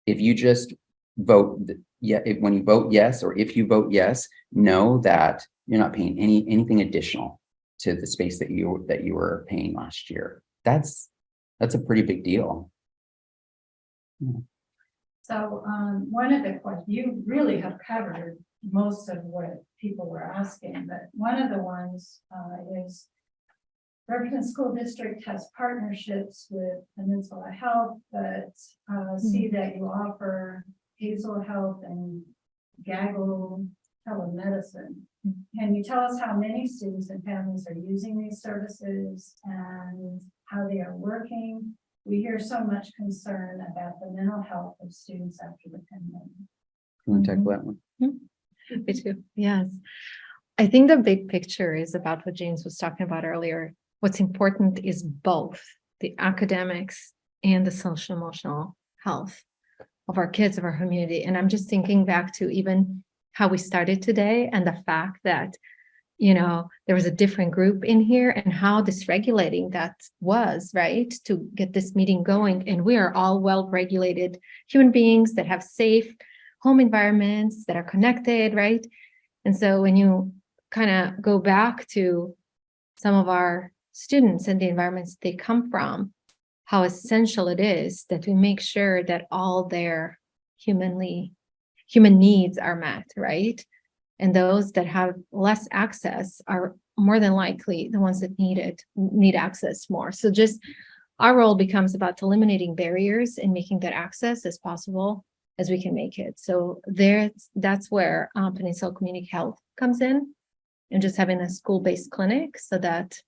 If you just vote, when you vote yes, or if you vote yes, know that you're not paying anything additional to the space that you were paying last year. That's a pretty big deal. So one of the questions, you really have covered most of what people were asking, but one of the ones is Bremerton School District has partnerships with Peninsula Health that see that you offer Hazel Health and Gaggle telemedicine. Can you tell us how many students and families are using these services and how they are working? We hear so much concern about the mental health of students after the pandemic. You want to tackle that one? Me too. Yes. I think the big picture is about what James was talking about earlier. What's important is both the academics and the social emotional health of our kids, of our community. And I'm just thinking back to even how we started today and the fact that, you know, there was a different group in here and how dysregulating that was, right, to get this meeting going. And we are all well-regulated human beings that have safe home environments that are connected, right? And so when you kind of go back to some of our students and the environments they come from, how essential it is that we make sure that all their human needs are met, right? And those that have less access are more than likely the ones that need access more. So just our role becomes about eliminating barriers and making that access as possible as we can make it. So that's where Peninsula Community Health comes in, and just having a school-based clinic so that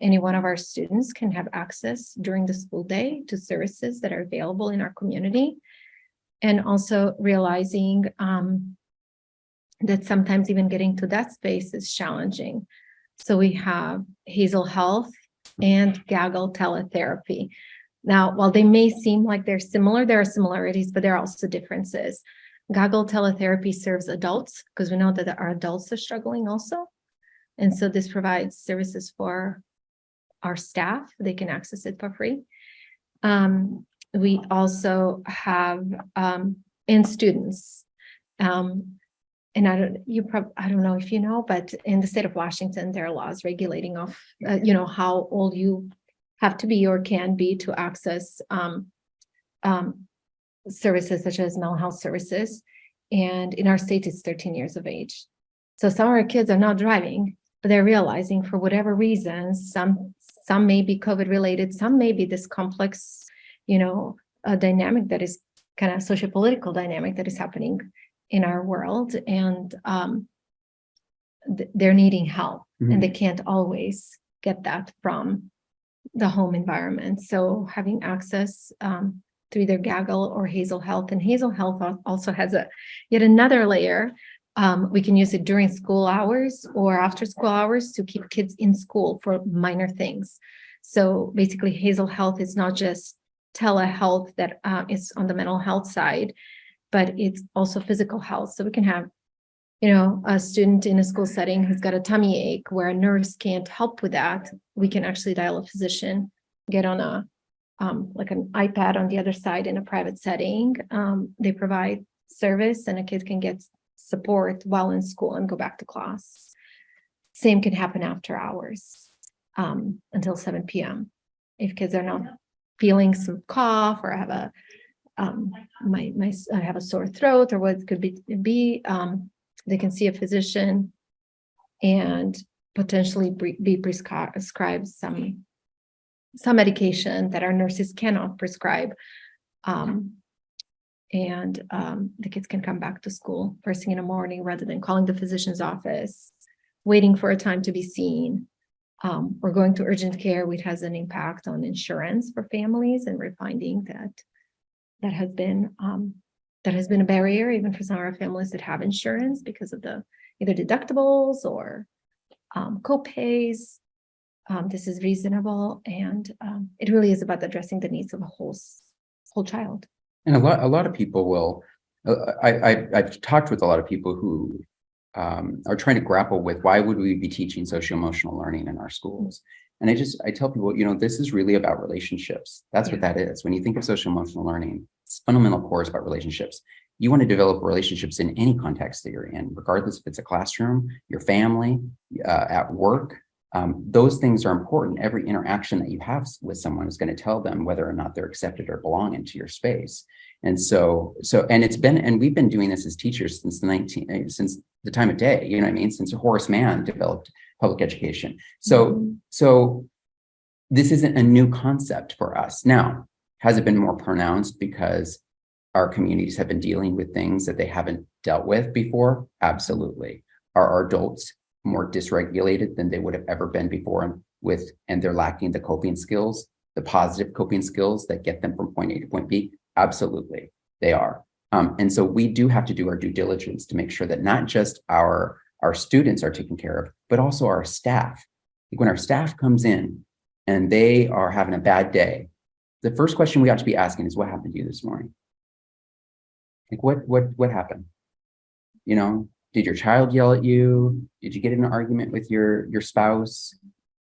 any one of our students can have access during the school day to services that are available in our community. And also realizing that sometimes even getting to that space is challenging. So we have Hazel Health and Gaggle teletherapy. Now, while they may seem like they're similar, there are similarities, but there are also differences. Gaggle teletherapy serves adults because we know that our adults are struggling also. And so this provides services for our staff. They can access it for free. We also have in students, and I don't know if you know, but in the state of Washington, there are laws regulating how old you have to be or can be to access services such as mental health services. And in our state, it's 13 years of age. So some of our kids are not driving, but they're realizing for whatever reasons, some may be COVID related, some may be this complex, a dynamic that is kind of sociopolitical dynamic that is happening in our world, and they're needing help, and they can't always get that from the home environment. So having access to either Gaggle or Hazel Health, and Hazel Health also has yet another layer. We can use it during school hours or after school hours to keep kids in school for minor things. So basically, Hazel Health is not just telehealth that is on the mental health side, but it's also physical health. So we can have, a student in a school setting who's got a tummy ache where a nurse can't help with that. We can actually dial a physician, get on like an iPad on the other side in a private setting. They provide service and a kid can get support while in school and go back to class. Same can happen after hours until 7 p.m. If kids are not feeling some cough or have I have a sore throat or what could be they can see a physician and potentially be prescribed some medication that our nurses cannot prescribe. And the kids can come back to school first thing in the morning rather than calling the physician's office, waiting for a time to be seen, or going to urgent care, which has an impact on insurance for families. And we're finding that has been a barrier even for some of our families that have insurance because of the either deductibles or co-pays. This is reasonable, and it really is about addressing the needs of a whole child. And a lot of people will, I've talked with a lot of people who are trying to grapple with why would we be teaching socio-emotional learning in our schools? And I tell people, this is really about relationships. That's what that is. When you think of social-emotional learning, it's fundamental core is about relationships. You want to develop relationships in any context that you're in, regardless if it's a classroom, your family, at work. Those things are important. Every interaction that you have with someone is going to tell them whether or not they're accepted or belong into your space. And and we've been doing this as teachers since the time of day, you know what I mean? Since Horace Mann developed public education. So this isn't a new concept for us. Now, has it been more pronounced because our communities have been dealing with things that they haven't dealt with before? Absolutely. Are our adults more dysregulated than they would have ever been before and they're lacking the coping skills, the positive coping skills that get them from point A to point B? Absolutely, they are. And so we do have to do our due diligence to make sure that not just our students are taken care of, but also our staff. Like when our staff comes in and they are having a bad day, the first question we ought to be asking is, what happened to you this morning? Like what happened? Did your child yell at you? Did you get in an argument with your spouse?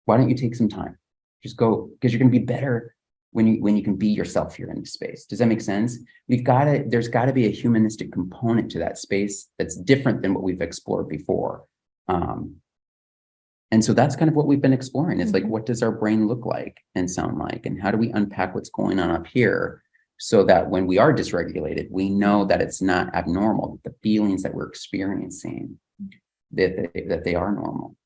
Why don't you take some time? Just go, because you're going to be better when you can be yourself here in the space. Does that make sense? There's got to be a humanistic component to that space that's different than what we've explored before. And so that's kind of what we've been exploring. It's like, what does our brain look like and sound like? And how do we unpack what's going on up here so that when we are dysregulated, we know that it's not abnormal, that the feelings that we're experiencing, that they are normal.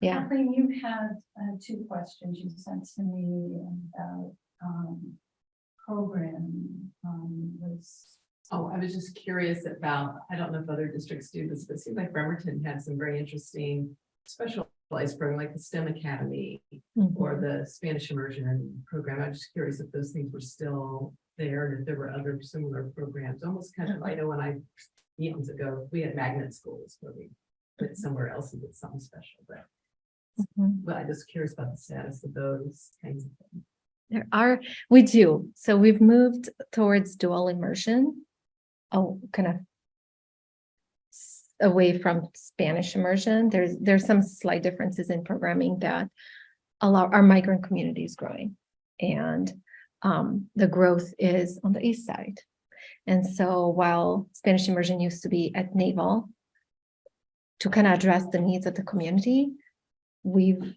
Yeah. Kathleen, you had two questions you sent to me about program I was just curious about, I don't know if other districts do this, but it seems like Bremerton had some very interesting specialized program like the STEM Academy or the Spanish immersion program. I'm just curious if those things were still there and if there were other similar programs, almost kind of, I know when eons ago, we had magnet schools where we went somewhere else and did something special, but I'm just curious about the status of those kinds of things. We do. So we've moved towards dual immersion, kind of away from Spanish immersion. There's some slight differences in programming that allow our migrant communities growing, and the growth is on the east side. And so while Spanish immersion used to be at Naval to kind of address the needs of the community, we've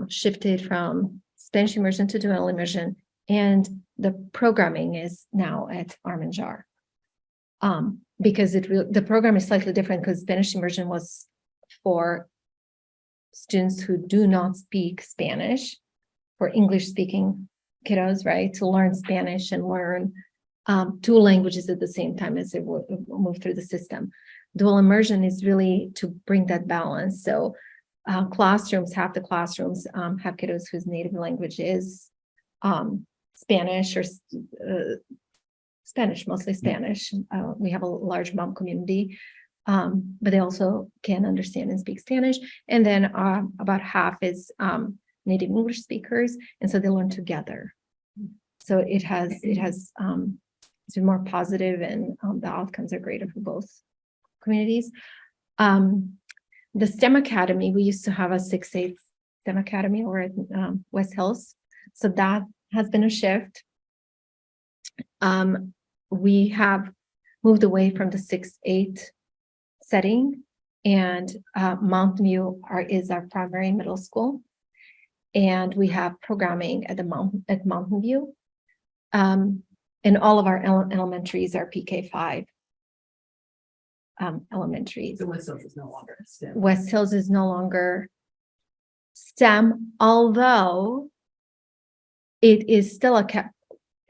shifted from Spanish immersion to dual immersion, and the programming is now at Armanjar. Because the program is slightly different because Spanish immersion was for students who do not speak Spanish, for English speaking kiddos, right? To learn Spanish and learn two languages at the same time as they move through the system. Dual immersion is really to bring that balance. So half the classrooms have kiddos whose native language is Spanish or Spanish, mostly Spanish. We have a large mom community, but they also can understand and speak Spanish. And then about half is native English speakers, and so they learn together. So it's more positive, and the outcomes are greater for both communities. The STEM Academy, we used to have a 6-8 STEM Academy over at West Hills. So that has been a shift. We have moved away from the 6-8 setting, and Mountain View is our primary middle school. And we have programming at Mountain View. And all of our elementaries are PK5 elementaries. So West Hills is no longer STEM. West Hills is no longer STEM, although it is still a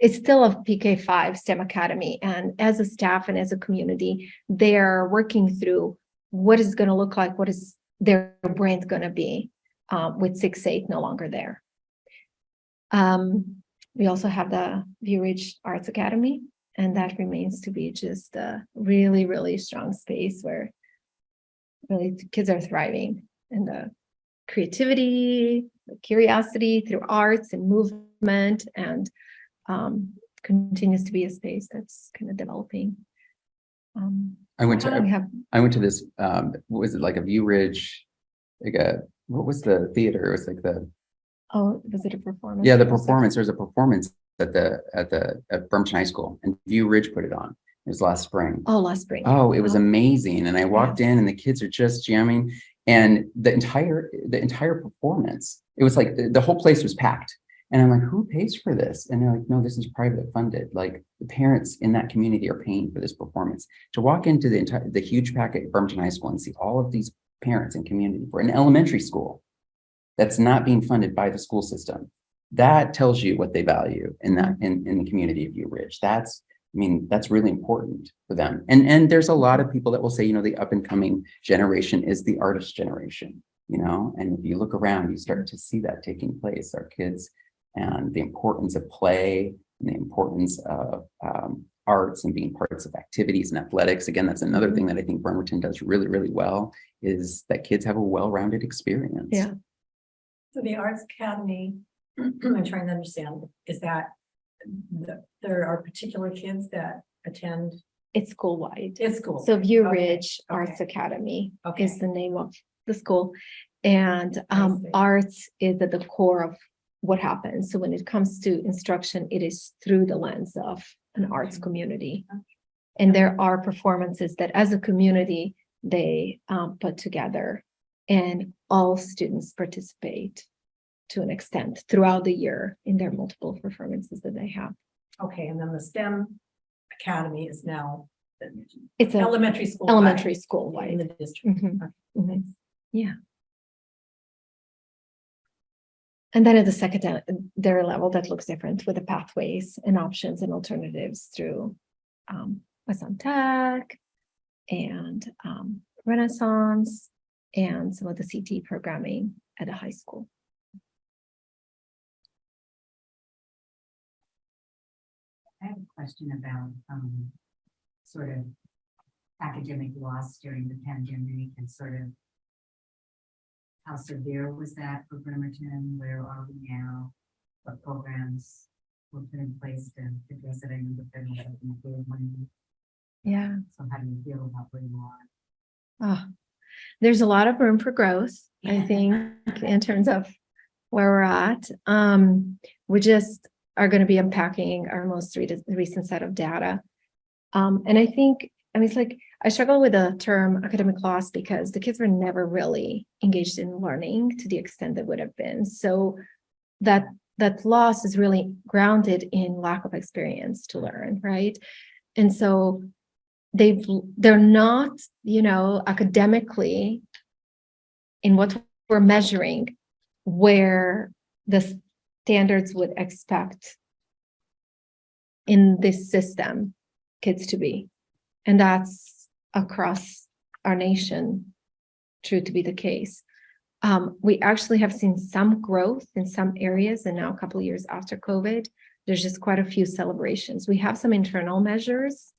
PK5 STEM Academy. And as a staff and as a community, they're working through what is going to look like, what is their brand going to be with 6-8 no longer there. We also have the View Ridge Arts Academy, and that remains to be just a really, really strong space where really the kids are thriving in the creativity, the curiosity through arts and movement, and continues to be a space that's kind of developing. I went we to have this, what was it, like a View Ridge, what was the theater? It was like was it a performance? the performance. There's a performance at Bremerton High School, and View Ridge put it on. It was last spring. Oh, last spring. Oh, it was amazing. And I walked in and the kids are just jamming, and the entire performance, it was like the whole place was packed. And I'm like, who pays for this? And they're like, no, this is private funded. Like the parents in that community are paying for this performance. To walk into the huge pack at Bremerton High School and see all of these parents and community for an elementary school that's not being funded by the school system, that tells you what they value in the community of View Ridge. That's really important for them. And there's a lot of people that will say, the up and coming generation is the artist generation, and if you look around, you start to see that taking place. Our kids, and the importance of play and the importance of arts and being parts of activities and athletics. Again, that's another thing that I think Bremerton does really, really well, is that kids have a well-rounded experience. Yeah. So the Arts Academy, I'm trying to understand, is that there are particular kids that attend? It's school-wide. It's school. So View Okay, Ridge Arts Academy Okay. is the name of the school. And I see. arts is at the core of what happens. So when it comes to instruction, it is through the lens of an arts community. And there are performances that as a community, they put together, and all students participate to an extent throughout the year in their multiple performances that they have. Okay, and then the STEM Academy is now It's an elementary school. elementary in school-wide. the district. Mhm, Okay, mhm. thanks. Yeah. And then at the secondary level, that looks different with the pathways and options and alternatives through Western Tech and Renaissance and some of the CT programming at a high school. I have a question about sort of academic loss during the pandemic and sort of how severe was that for Bremerton? Where are we now? What programs were put in place to address it? I know the federal government gave money. Yeah. So how do you feel about where you are? There's a lot of room for growth, I think, in terms of where we're at. We just are going to be unpacking our most recent set of data. And I think, it's like, I struggle with the term academic loss because the kids were never really engaged in learning to the extent that would have been. So that loss is really grounded in lack of experience to learn, right? And so they're not, academically in what we're measuring where the standards would expect in this system kids to be. And that's across our nation true to be the case. We actually have seen some growth in some areas, and now a couple of years after COVID, there's just quite a few celebrations. We have some internal measures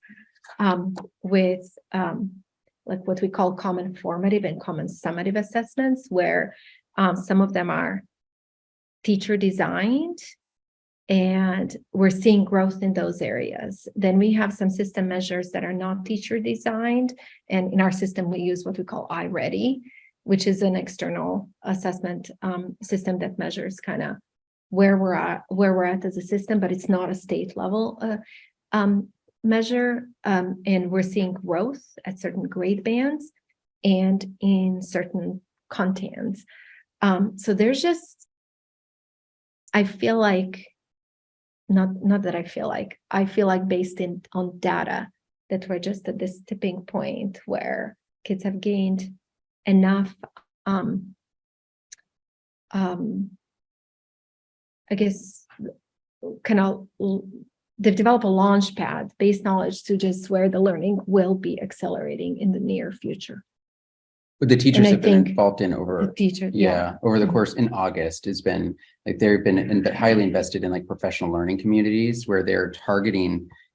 with like what we call common formative and common summative assessments, where some of them are teacher designed, and we're seeing growth in those areas. Then we have some system measures that are not teacher designed, and in our system we use what we call iReady, which is an external assessment system that measures kind of where we're at as a system, but it's not a state level measure. And we're seeing growth at certain grade bands and in certain contents. So there's just, I feel like, not that I feel like based on data that we're just at this tipping point where kids have gained enough, I guess, they've developed a launch pad based knowledge to just where the learning will be accelerating in the near future. But the teachers And I have been think involved in over, The teacher, over the course in August has been like, they've been highly invested in like professional learning communities where they're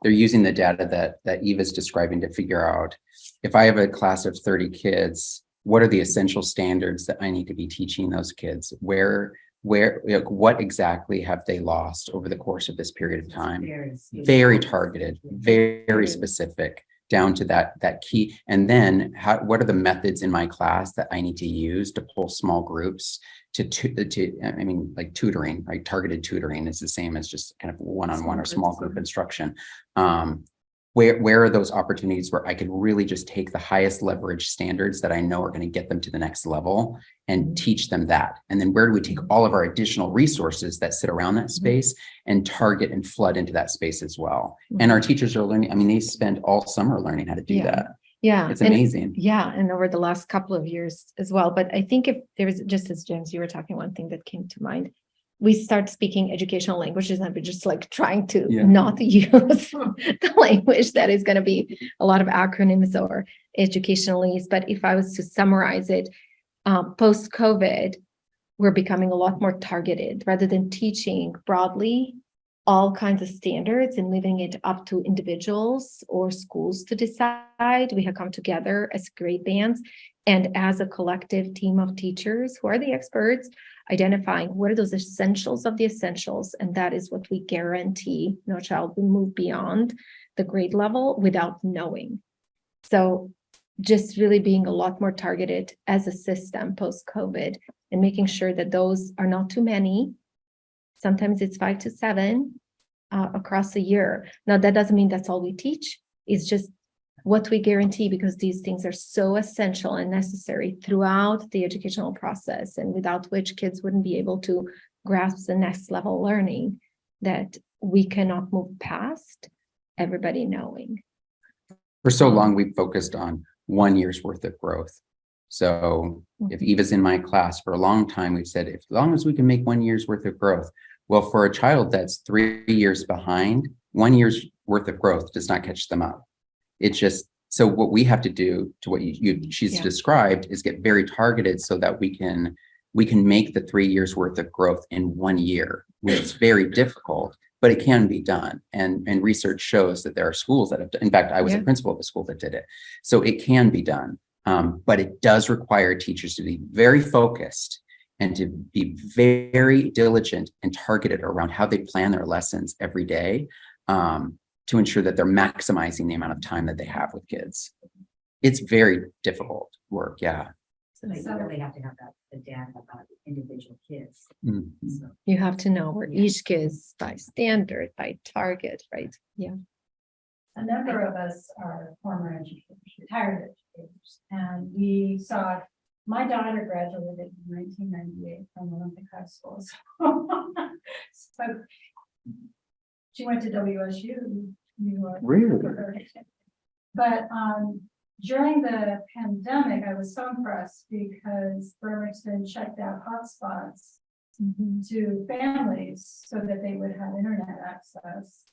using the data that Eva's describing to figure out, if I have a class of 30 kids, what are the essential standards that I need to be teaching those kids? What exactly have they lost over the course of this period of time? Very targeted, very specific, down to that key. And then what are the methods in my class that I need to use to pull small groups like tutoring, right? Targeted tutoring is the same as just kind of one-on-one or small group instruction. Where are those opportunities where I could really just take the highest leverage standards that I know are going to get them to the next level and teach them that? And then where do we take all of our additional resources that sit around that space and target and flood into that space as well? And our teachers are learning, I mean, they spend all summer learning how to do that. Yeah. It's amazing. And over the last couple of years as well. But I think if there's, just as James, you were talking, one thing that came to mind, we start speaking educational languages and we're just like trying to not use the language that is going to be a lot of acronyms or educationalese. But if I was to summarize it, post-COVID, we're becoming a lot more targeted rather than teaching broadly all kinds of standards and leaving it up to individuals or schools to decide. We have come together as grade bands and as a collective team of teachers who are the experts, identifying what are those essentials of the essentials. And that is what we guarantee no child will move beyond the grade level without knowing. So just really being a lot more targeted as a system post-COVID and making sure that those are not too many. Sometimes it's 5 to 7 across a year. Now, that doesn't mean that's all we teach. It's just what we guarantee, because these things are so essential and necessary throughout the educational process, and without which kids wouldn't be able to grasp the next level learning, that we cannot move past everybody knowing. For so long, we've focused on 1 year's worth of growth. So if Eva's in my class for a long time, we've said, as long as we can make 1 year's worth of growth. Well, for a child that's 3 years behind, 1 year's worth of growth does not catch them up. It's just, so what we have to do to what she's described is get very targeted so that we can make the 3 years worth of growth in 1 year, which is very difficult, but it can be done. And research shows that there are schools that have done. In fact, I was a principal of a school that did it. So it can be done. But it does require teachers to be very focused and to be very diligent and targeted around how they plan their lessons every day, to ensure that they're maximizing the amount of time that they have with kids. It's very difficult work. Yeah. So you really have to have the data about individual kids. So. You have to know where each kid is by standard, by target, right? Yeah. A number of us are former educators, retired educators, and we saw, my daughter graduated in 1998 from Olympic High School. So she went to WSU, New York. Really? But during the pandemic, I was so impressed because Bremerton checked out hotspots to families so that they would have internet access.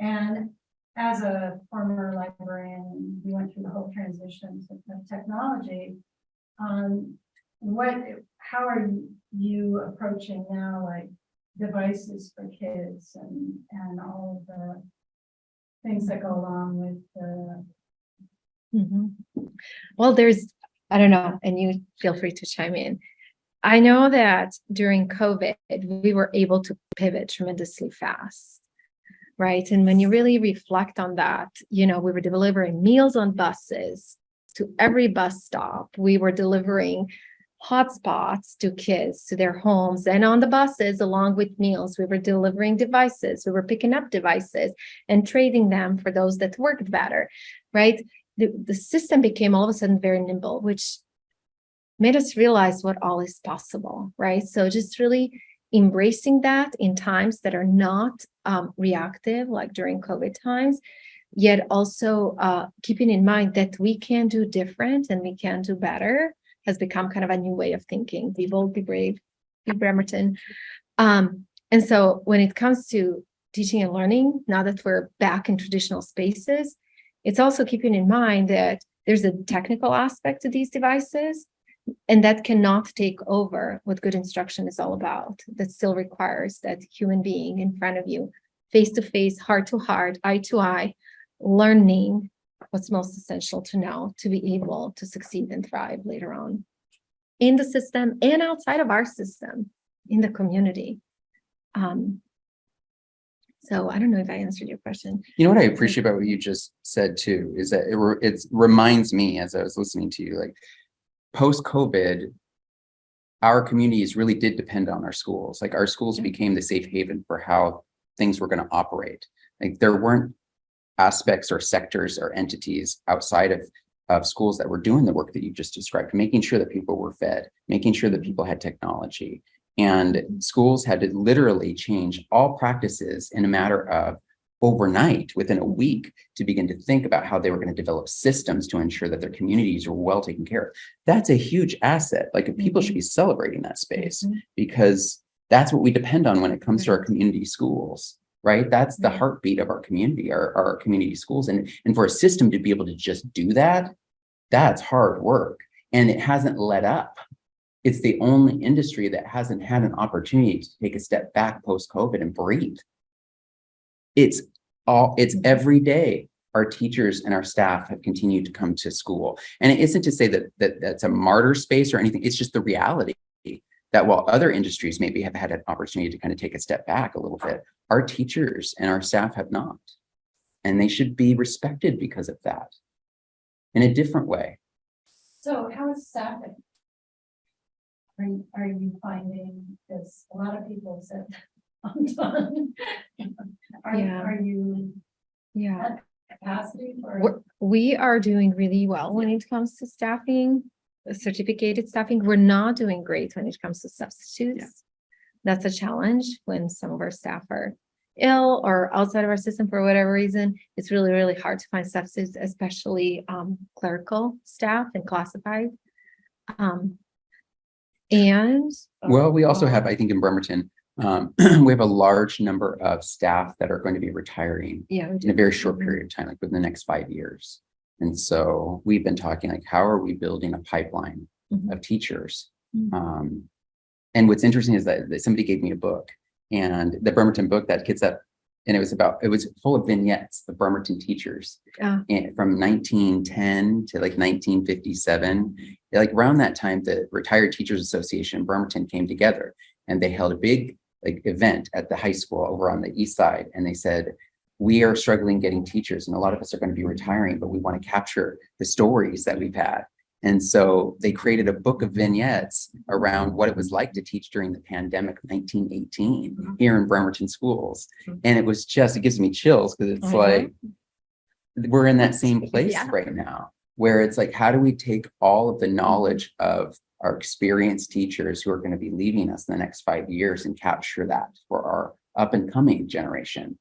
And as a former librarian, we went through the whole transition to technology. How are you approaching now, like devices for kids and all of the things that go along with the. Well, I don't know, and you feel free to chime in. I know that during COVID, we were able to pivot tremendously fast, right? And when you really reflect on that, we were delivering meals on buses to every bus stop. We were delivering hotspots to kids, to their homes, and on the buses, along with meals, we were delivering devices. We were picking up devices and trading them for those that worked better, right? The system became all of a sudden very nimble, which made us realize what all is possible, right? So just really embracing that in times that are not reactive, like during COVID times, yet also keeping in mind that we can do different and we can do better has become kind of a new way of thinking. Be bold, be brave, be Bremerton. And so when it comes to teaching and learning, now that we're back in traditional spaces, it's also keeping in mind that there's a technical aspect to these devices, and that cannot take over what good instruction is all about. That still requires that human being in front of you, face to face, heart to heart, eye to eye, learning what's most essential to know to be able to succeed and thrive later on in the system and outside of our system, in the community. So I don't know if I answered your question. You know what I appreciate about what you just said too, is that it reminds me as I was listening to you, like post-COVID, our communities really did depend on our schools. Like our schools became the safe haven for how things were going to operate. Like there weren't aspects or sectors or entities outside of schools that were doing the work that you just described, making sure that people were fed, making sure that people had technology. And schools had to literally change all practices in a matter of overnight, within a week, to begin to think about how they were going to develop systems to ensure that their communities were well taken care of. That's a huge asset. Like people should be celebrating that space, because that's what we depend on when it comes to our community schools, right? That's the heartbeat of our community, our community schools. And for a system to be able to just do that, that's hard work. And it hasn't let up. It's the only industry that hasn't had an opportunity to take a step back post-COVID and breathe. It's every day our teachers and our staff have continued to come to school. And it isn't to say that that's a martyr space or anything. It's just the reality that while other industries maybe have had an opportunity to kind of take a step back a little bit, our teachers and our staff have not. And they should be respected because of that in a different way. So how is staffing? Are you finding, because a lot of people said, I'm done. Are you at capacity for? We are doing really well when it comes to staffing, certificated staffing. We're not doing great when it comes to substitutes. That's a challenge when some of our staff are ill or outside of our system for whatever reason. It's really, really hard to find substitutes, especially clerical staff and classified. Well, we also have, I think in Bremerton, we have a large number of staff that are going to be retiring in a very short period of time, like within the next 5 years. And so we've been talking like, how are we building a pipeline of teachers? And what's interesting is that somebody gave me a book, and the Bremerton book that Kitsap, and it was full of vignettes of Bremerton teachers and from 1910 to like 1957. Like around that time, the Retired Teachers Association in Bremerton came together, and they held a big event at the high school over on the east side. And they said, we are struggling getting teachers, and a lot of us are going to be retiring, but we want to capture the stories that we've had. And so they created a book of vignettes around what it was like to teach during the pandemic of 1918 here in Bremerton Schools. And it was just, it gives me chills, because it's like, we're in that same place right now, where it's like, how do we take all of the knowledge of our experienced teachers who are going to be leaving us in the next 5 years and capture that for our up and coming generation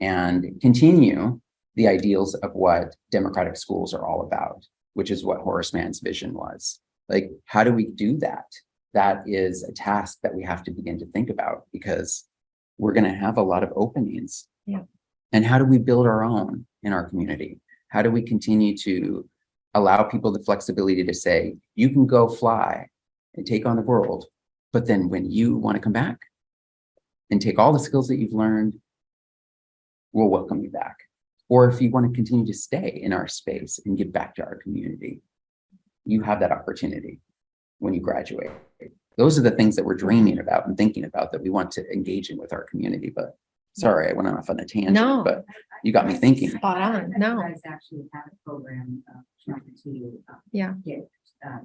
and continue the ideals of what democratic schools are all about, which is what Horace Mann's vision was. Like, how do we do that? That is a task that we have to begin to think about, because we're going to have a lot of openings. And how do we build our own in our community? How do we continue to allow people the flexibility to say, you can go fly and take on the world, but then when you want to come back and take all the skills that you've learned, we'll welcome you back. Or if you want to continue to stay in our space and give back to our community, you have that opportunity when you graduate. Those are the things that we're dreaming about and thinking about that we want to engage in with our community. But sorry, I went off on a tangent, but you got me thinking. Spot on. No. You guys actually have a program trying to get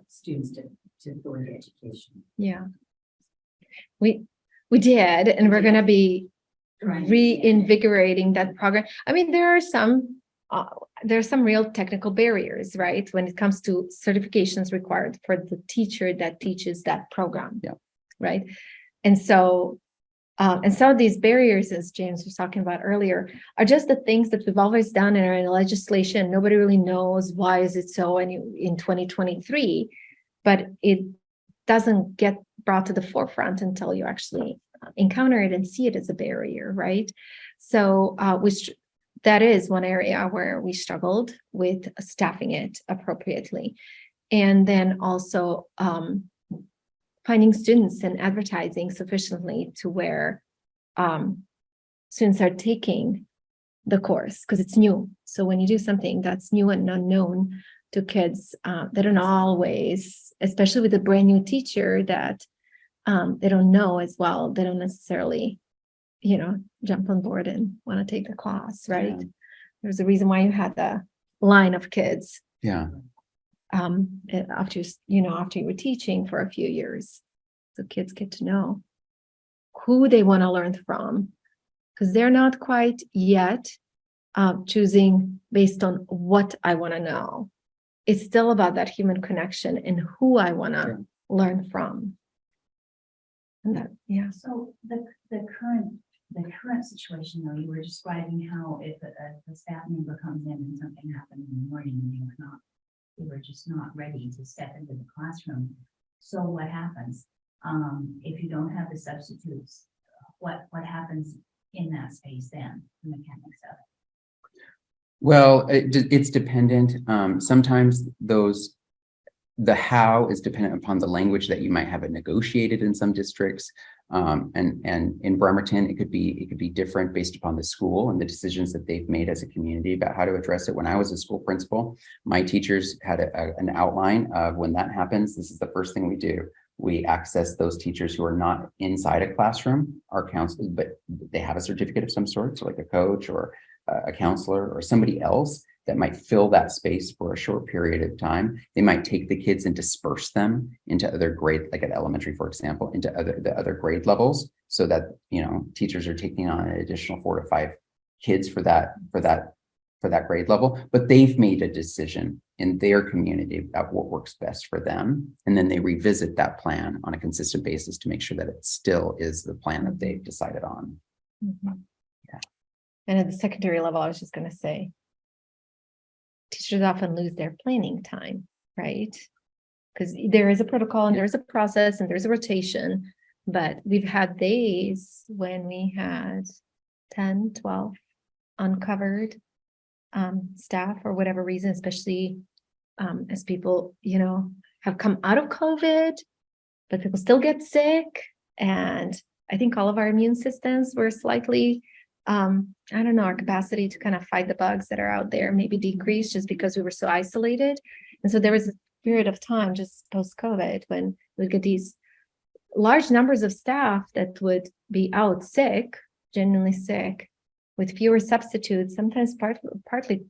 students to go into education. We did, and we're going to be reinvigorating that program. I mean, there are some real technical barriers, right, when it comes to certifications required for the teacher that teaches that program. Right. And so some of these barriers, as James was talking about earlier, are just the things that we've always done in our legislation. Nobody really knows why is it so in 2023, but it doesn't get brought to the forefront until you actually encounter it and see it as a barrier, right? So that is one area where we struggled with staffing it appropriately. And then also finding students and advertising sufficiently to where students are taking the course because it's new. So when you do something that's new and unknown to kids, they don't always, especially with a brand new teacher that they don't know as well, they don't necessarily, jump on board and want to take the class, right? Yeah. There's a reason why you had the line of kids Yeah. after you were teaching for a few years. So kids get to know who they want to learn from, because they're not quite yet choosing based on what I want to know. It's still about that human connection and who I want to learn from. And that, yeah. So the current situation, though, you were describing how if a staff member comes in and something happened in the morning and they were just not ready to step into the classroom. So what happens? If you don't have the substitutes, what happens in that space then, the mechanics of it? Well, it's dependent. Sometimes the how is dependent upon the language that you might have it negotiated in some districts. And in Bremerton, it could be different based upon the school and the decisions that they've made as a community about how to address it. When I was a school principal, my teachers had an outline of when that happens, this is the first thing we do. We access those teachers who are not inside a classroom, our counselors, but they have a certificate of some sort, so like a coach or a counselor or somebody else that might fill that space for a short period of time. They might take the kids and disperse them into other grade, like at elementary, for example, into the other grade levels, so that teachers are taking on an additional 4 to 5 kids for that grade level. But they've made a decision in their community about what works best for them, and then they revisit that plan on a consistent basis to make sure that it still is the plan that they've decided on. Mhm. Yeah. And at the secondary level, I was just going to say, teachers often lose their planning time, right? Because there is a protocol and there's a process and there's a rotation, but we've had days when we had 10, 12 uncovered staff for whatever reason, especially as people, have come out of COVID, but people still get sick. And I think all of our immune systems were slightly, I don't know, our capacity to kind of fight the bugs that are out there maybe decreased just because we were so isolated. And so there was a period of time just post-COVID when we get these large numbers of staff that would be out sick, genuinely sick, with fewer substitutes, sometimes partly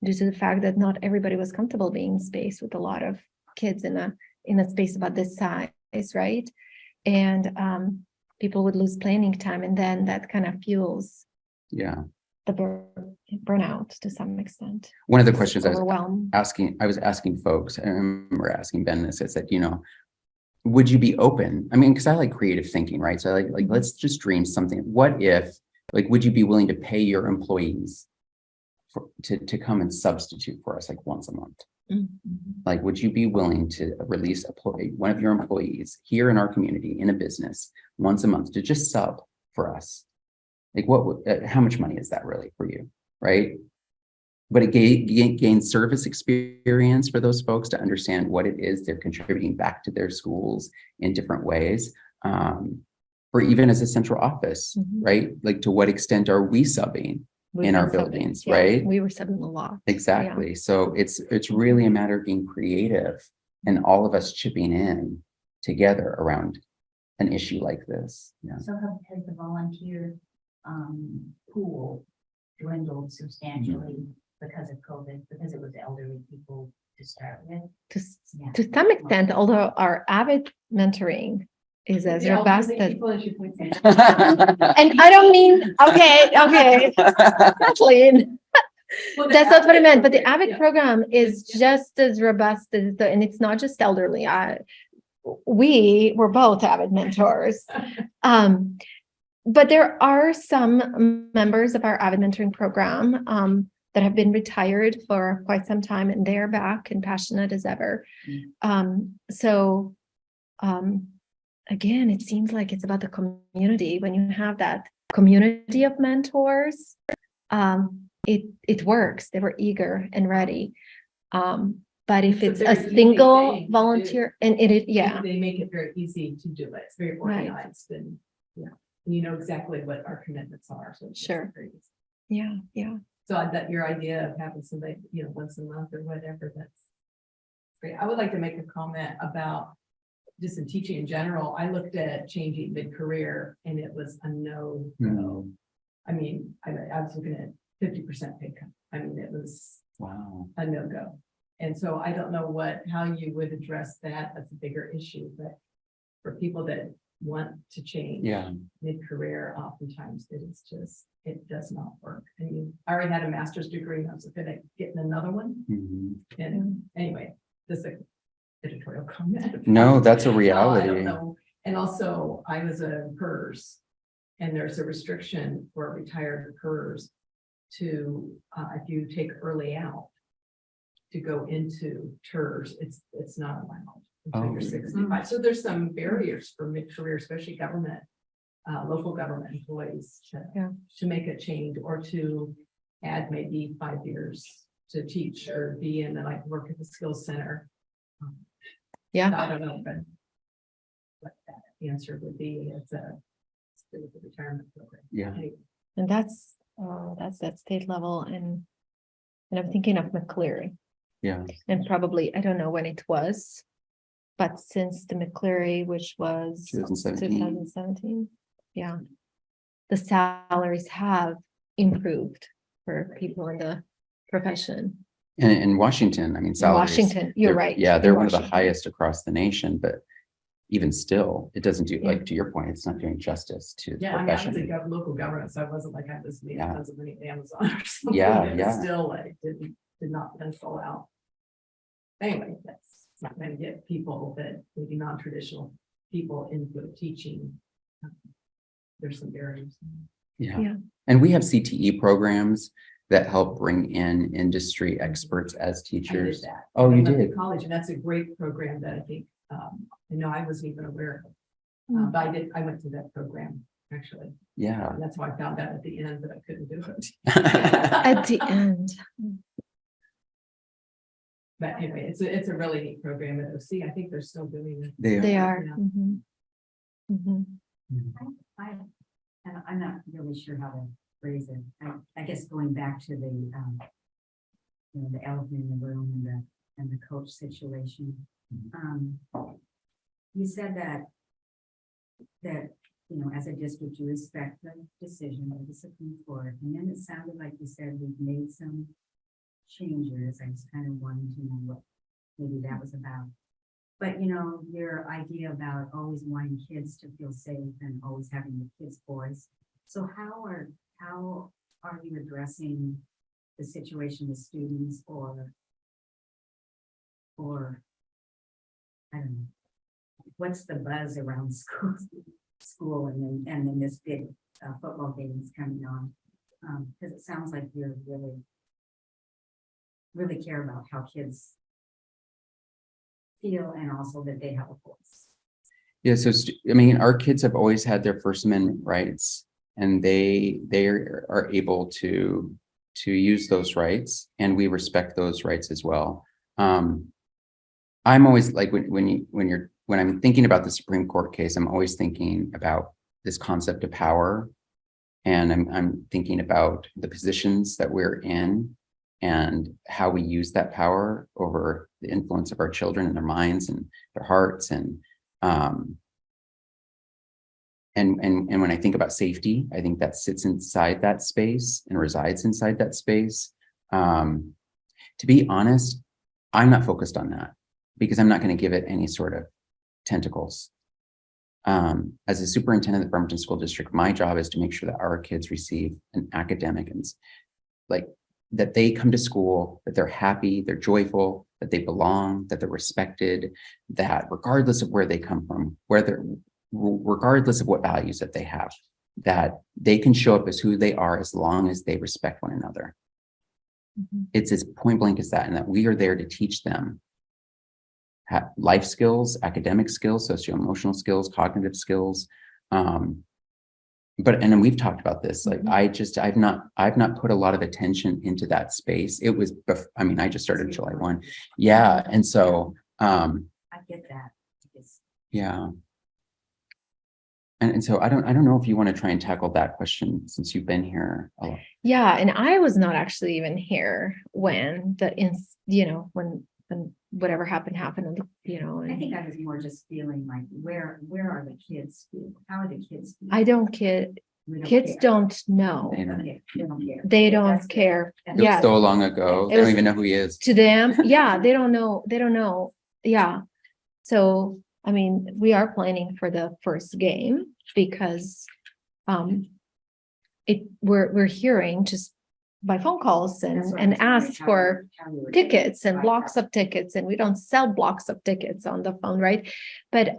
due to the fact that not everybody was comfortable being in space with a lot of kids in a space about this size, right? And people would lose planning time, and then that kind of fuels the burnout to some extent. One of the questions I was Overwhelm. asking folks, I remember asking Ben this, I said, would you be open? I mean, because I like creative thinking, right? So like let's just dream something. What if, would you be willing to pay your employees to come and substitute for us once a month? Mm-hmm. Would you be willing to release one of your employees here in our community in a business once a month to just sub for us? How much money is that really for you, right? But it gains service experience for those folks to understand what it is they're contributing back to their schools in different ways, or even as a central office, right? To what extent are we subbing in our buildings, right? We were subbing a lot. Exactly. So it's really a matter of being creative and all of us chipping in together around an issue like this. Yeah. So has the volunteer pool dwindled substantially because of COVID, because it was elderly people to start with? To some extent, although our avid mentoring is as robust as, and I don't mean, okay, Kathleen. That's not what I meant, but the avid program is just as robust as and it's not just elderly. We were both avid mentors. But there are some members of our avid mentoring program that have been retired for quite some time, and they're back and passionate as ever. Again, it seems like it's about the community. When you have that community of mentors, it works. They were eager and ready. But if it's a single volunteer, and they make it very easy to do it. It's very organized and and you know exactly what our commitments are, so. it's Sure. very easy. Yeah, yeah. So that your idea of having somebody, once a month or whatever, that's great. I would like to make a comment about just in teaching in general. I looked at changing mid-career and it was a no. Hmm. I mean, I was looking at 50% pay cut. I mean, it was Wow. a no-go. And so I don't know how you would address that. That's a bigger issue, but for people that want to change. Yeah. Mid-career, oftentimes it does not work. I mean, I already had a master's degree and I was looking at getting another one. Mhm. And anyway, this is an editorial comment. No, that's a I don't reality. know. And also I was a PERS and there's a restriction for retired PERS to, if you take early out to go into TERS, it's not allowed until you're Oh. 65. So there's some barriers for mid-career, especially government, local government employees to make a change or to add maybe 5 years to teach or be in like work at the skills center. Yeah. I don't know, but what that answer would be. It's a retirement program. Yeah. Anyway. And that's that state level, and I'm thinking of McCleary, Yeah. and probably, I don't know when it was, but since the McCleary, which was 2017. 2017, yeah, the salaries have improved for people in the profession. And in Washington, I mean, In salaries. Washington, you're they're- right. Yeah, in they're one of the Washington. highest across the nation, but even still, it doesn't do, Yeah. like, to your point, it's not doing justice to the Yeah, I mean, I was profession. in local government, so I wasn't like I was making Yeah. tons of money at Amazon or something. Yeah, It was yeah. Still, like, did not pencil out. Anyway, that's not gonna get people that maybe non-traditional people into teaching. There's some barriers. Yeah. Yeah. And we have CTE programs that help bring in industry experts as I did teachers. that. Oh, you I went to did? College, and that's a great program that I think, I wasn't even aware of. Mm. But I went to that program, actually. Yeah. And that's why I found out at the end that I couldn't do it. At the end. But anyway, it's a really neat program at OC. I think they're still doing it. They are. Yeah. Mhm. Mhm. I'm not really sure how to phrase it. I guess going back to the, the elephant in the room and the coach situation. You said that, as a district, you respect the decision of the Supreme Court, and then it sounded like you said we've made some changes. I was kind of wanting to know what maybe that was about. But, your idea about always wanting kids to feel safe and always having the kids' voice. So how are you addressing the situation with students or I don't know, what's the buzz around school and then this big football game is coming on? Because it sounds like you're really care about how kids feel and also that they have a voice. Yeah, so I mean, our kids have always had their First Amendment rights, and they are able to use those rights, and we respect those rights as well. I'm always like when I'm thinking about the Supreme Court case, I'm always thinking about this concept of power, and I'm thinking about the positions that we're in and how we use that power over the influence of our children and their minds and their hearts. And when I think about safety, I think that sits inside that space and resides inside that space. To be honest, I'm not focused on that because I'm not going to give it any sort of tentacles. As a superintendent of the Bremerton School District, my job is to make sure that our kids receive an academic and that they come to school, that they're happy, they're joyful, that they belong, that they're respected, that regardless of where they come from, regardless of what values that they have, that they can show up as who they are as long as they respect one another. Mhm. It's as point blank as that, and that we are there to teach them life skills, academic skills, socio-emotional skills, cognitive skills. And then we've talked about this. Like I've not put a lot of attention into that space. It was, I just started July 1. Yeah. And so, I get that. yeah. And so I don't know if you want to try and tackle that question since you've been here a lot. Yeah, and I was not actually even here when when whatever happened, and I think I was more just feeling like, where are the kids? How are the kids? I don't kid, We don't kids care. don't know. They don't. Okay, they don't care. They Okay, don't that's good. care. That's It was Yes. so long ago. It They don't was- even know who he is. To them, yeah, they don't know. They don't know. Yeah. So, I mean, we are planning for the first game because we're hearing just by phone calls That's what I was and wondering, ask for how we were tickets and doing. blocks of tickets, and we don't sell blocks of tickets on the phone, right? But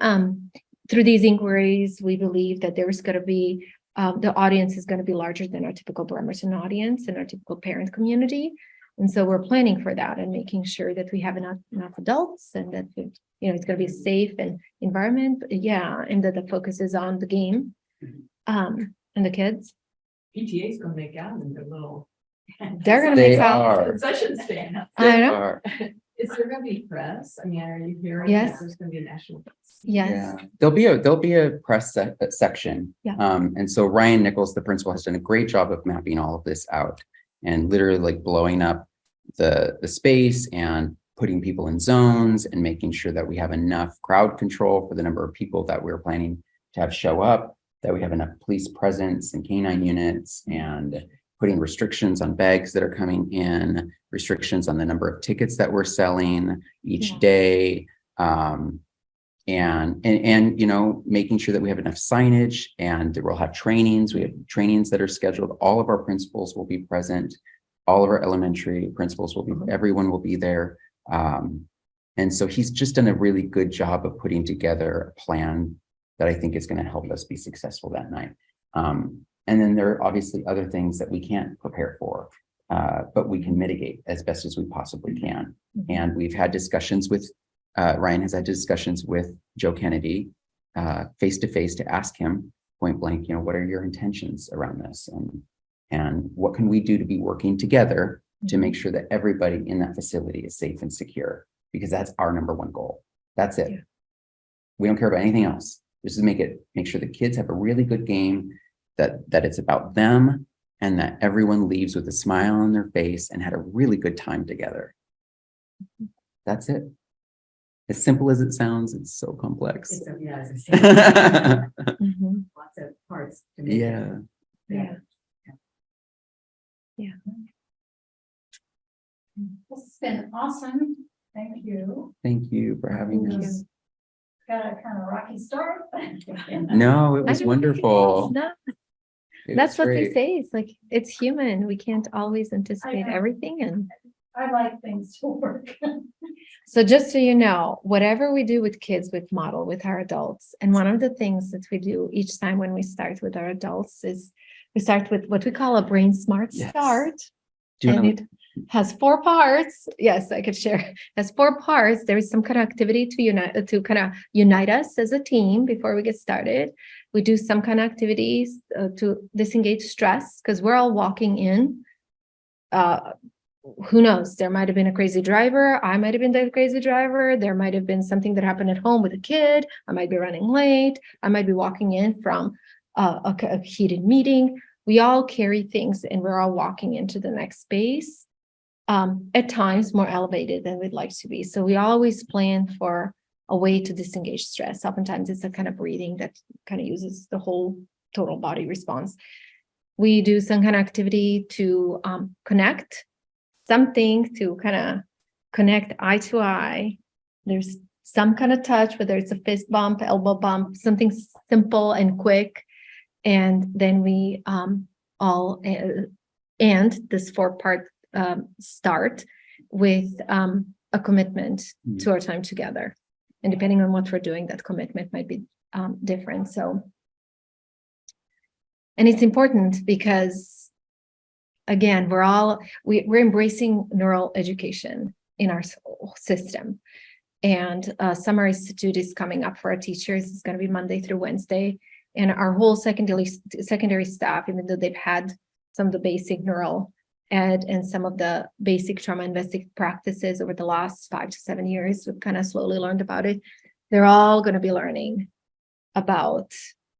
through these inquiries, we believe that there's going to be the audience is going to be larger than our typical Bremerton audience and our typical parent community. And so we're planning for that and making sure that we have enough adults and that it's going to be a safe and environment. Yeah, and that the focus is on the game and the kids. PTA is gonna make out in their little They're going to They make out. are. concession stand. I know. Are. Is there gonna be press? I mean, are you hearing? Yes. that There's gonna be a national. press? Yes. Yeah, there'll be a press section. Yeah. And so Ryan Nichols, the principal, has done a great job of mapping all of this out and literally like blowing up the space and putting people in zones and making sure that we have enough crowd control for the number of people that we're planning to have show up, that we have enough police presence and canine units, and putting restrictions on bags that are coming in, restrictions on the number of tickets that we're selling each Yeah. day. And making sure that we have enough signage, and we'll have trainings. We have trainings that are scheduled. All of our principals will be present. All of our elementary principals will be, everyone will be there. And so he's just done a really good job of putting together a plan that I think is going to help us be successful that night. And then there are obviously other things that we can't prepare for, but we can mitigate as best as we possibly can. And we've had discussions with, Ryan has had discussions with Joe Kennedy face to face to ask him point blank, what are your intentions around this? And what can we do to be working together to make sure that everybody in that facility is safe and secure? Because that's our number one goal. That's it. Yeah. We don't care about anything else. Just make sure the kids have a really good game, that it's about them, and that everyone leaves with a smile on their face and had a really good time together. That's it. As simple as it sounds, it's so complex. It's a- yeah, it's a- Mhm. Lots of parts. to make it. Yeah. Yeah. Yeah. This has been awesome. Thank you. Thank you for having Thank us. Got a kind of rocky start. No, it I was don't think it wonderful. is. No, It that's was what we great. say. It's like, it's human. We can't always anticipate know. everything. And I like things to work. so just so you know, whatever we do with kids, with model with our adults. And one of the things that we do each time when we start with our adults is we start with what we call a brain smart Yes. start. Do you And wanna- it has 4 parts. Yes, I could share. It has 4 parts. There is some kind of activity to kind of unite us as a team before we get started. We do some kind of activities to disengage stress because we're all walking in. Who knows? There might have been a crazy driver. I might have been the crazy driver. There might have been something that happened at home with a kid. I might be running late. I might be walking in from a heated meeting. We all carry things and we're all walking into the next space. At times more elevated than we'd like to be. So we always plan for a way to disengage stress. Oftentimes it's a kind of breathing that kind of uses the whole total body response. We do some kind of activity to connect, something to kind of connect eye to eye. There's some kind of touch, whether it's a fist bump, elbow bump, something simple and quick. And then we all and this 4-part start with a commitment to our time together. And depending on what we're doing, that commitment might be different. So, and it's important because, again, we're embracing neural education in our system. And Summer Institute is coming up for our teachers. It's going to be Monday through Wednesday. And our whole secondary staff, even though they've had some of the basic neural ed and some of the basic trauma investing practices over the last 5 to 7 years, we've kind of slowly learned about it. They're all going to be learning about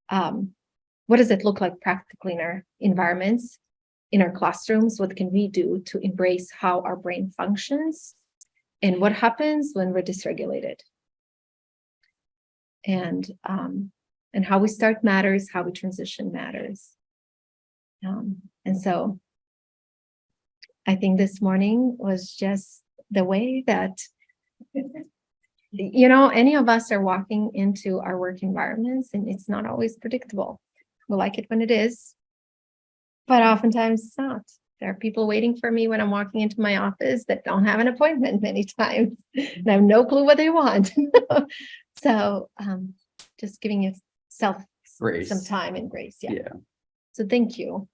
what does it look like practically in our environments, in our classrooms? What can we do to embrace how our brain functions? And what happens when we're dysregulated? And how we start matters, how we transition matters. And so I think this morning was just the way that, any of us are walking into our work environments, and it's not always predictable. We like it when it is, but oftentimes it's not. There are people waiting for me when I'm walking into my office that don't have an appointment many times, and I have no clue what they want. So just giving yourself Grace. some time and grace. Yeah. Yeah. So thank you.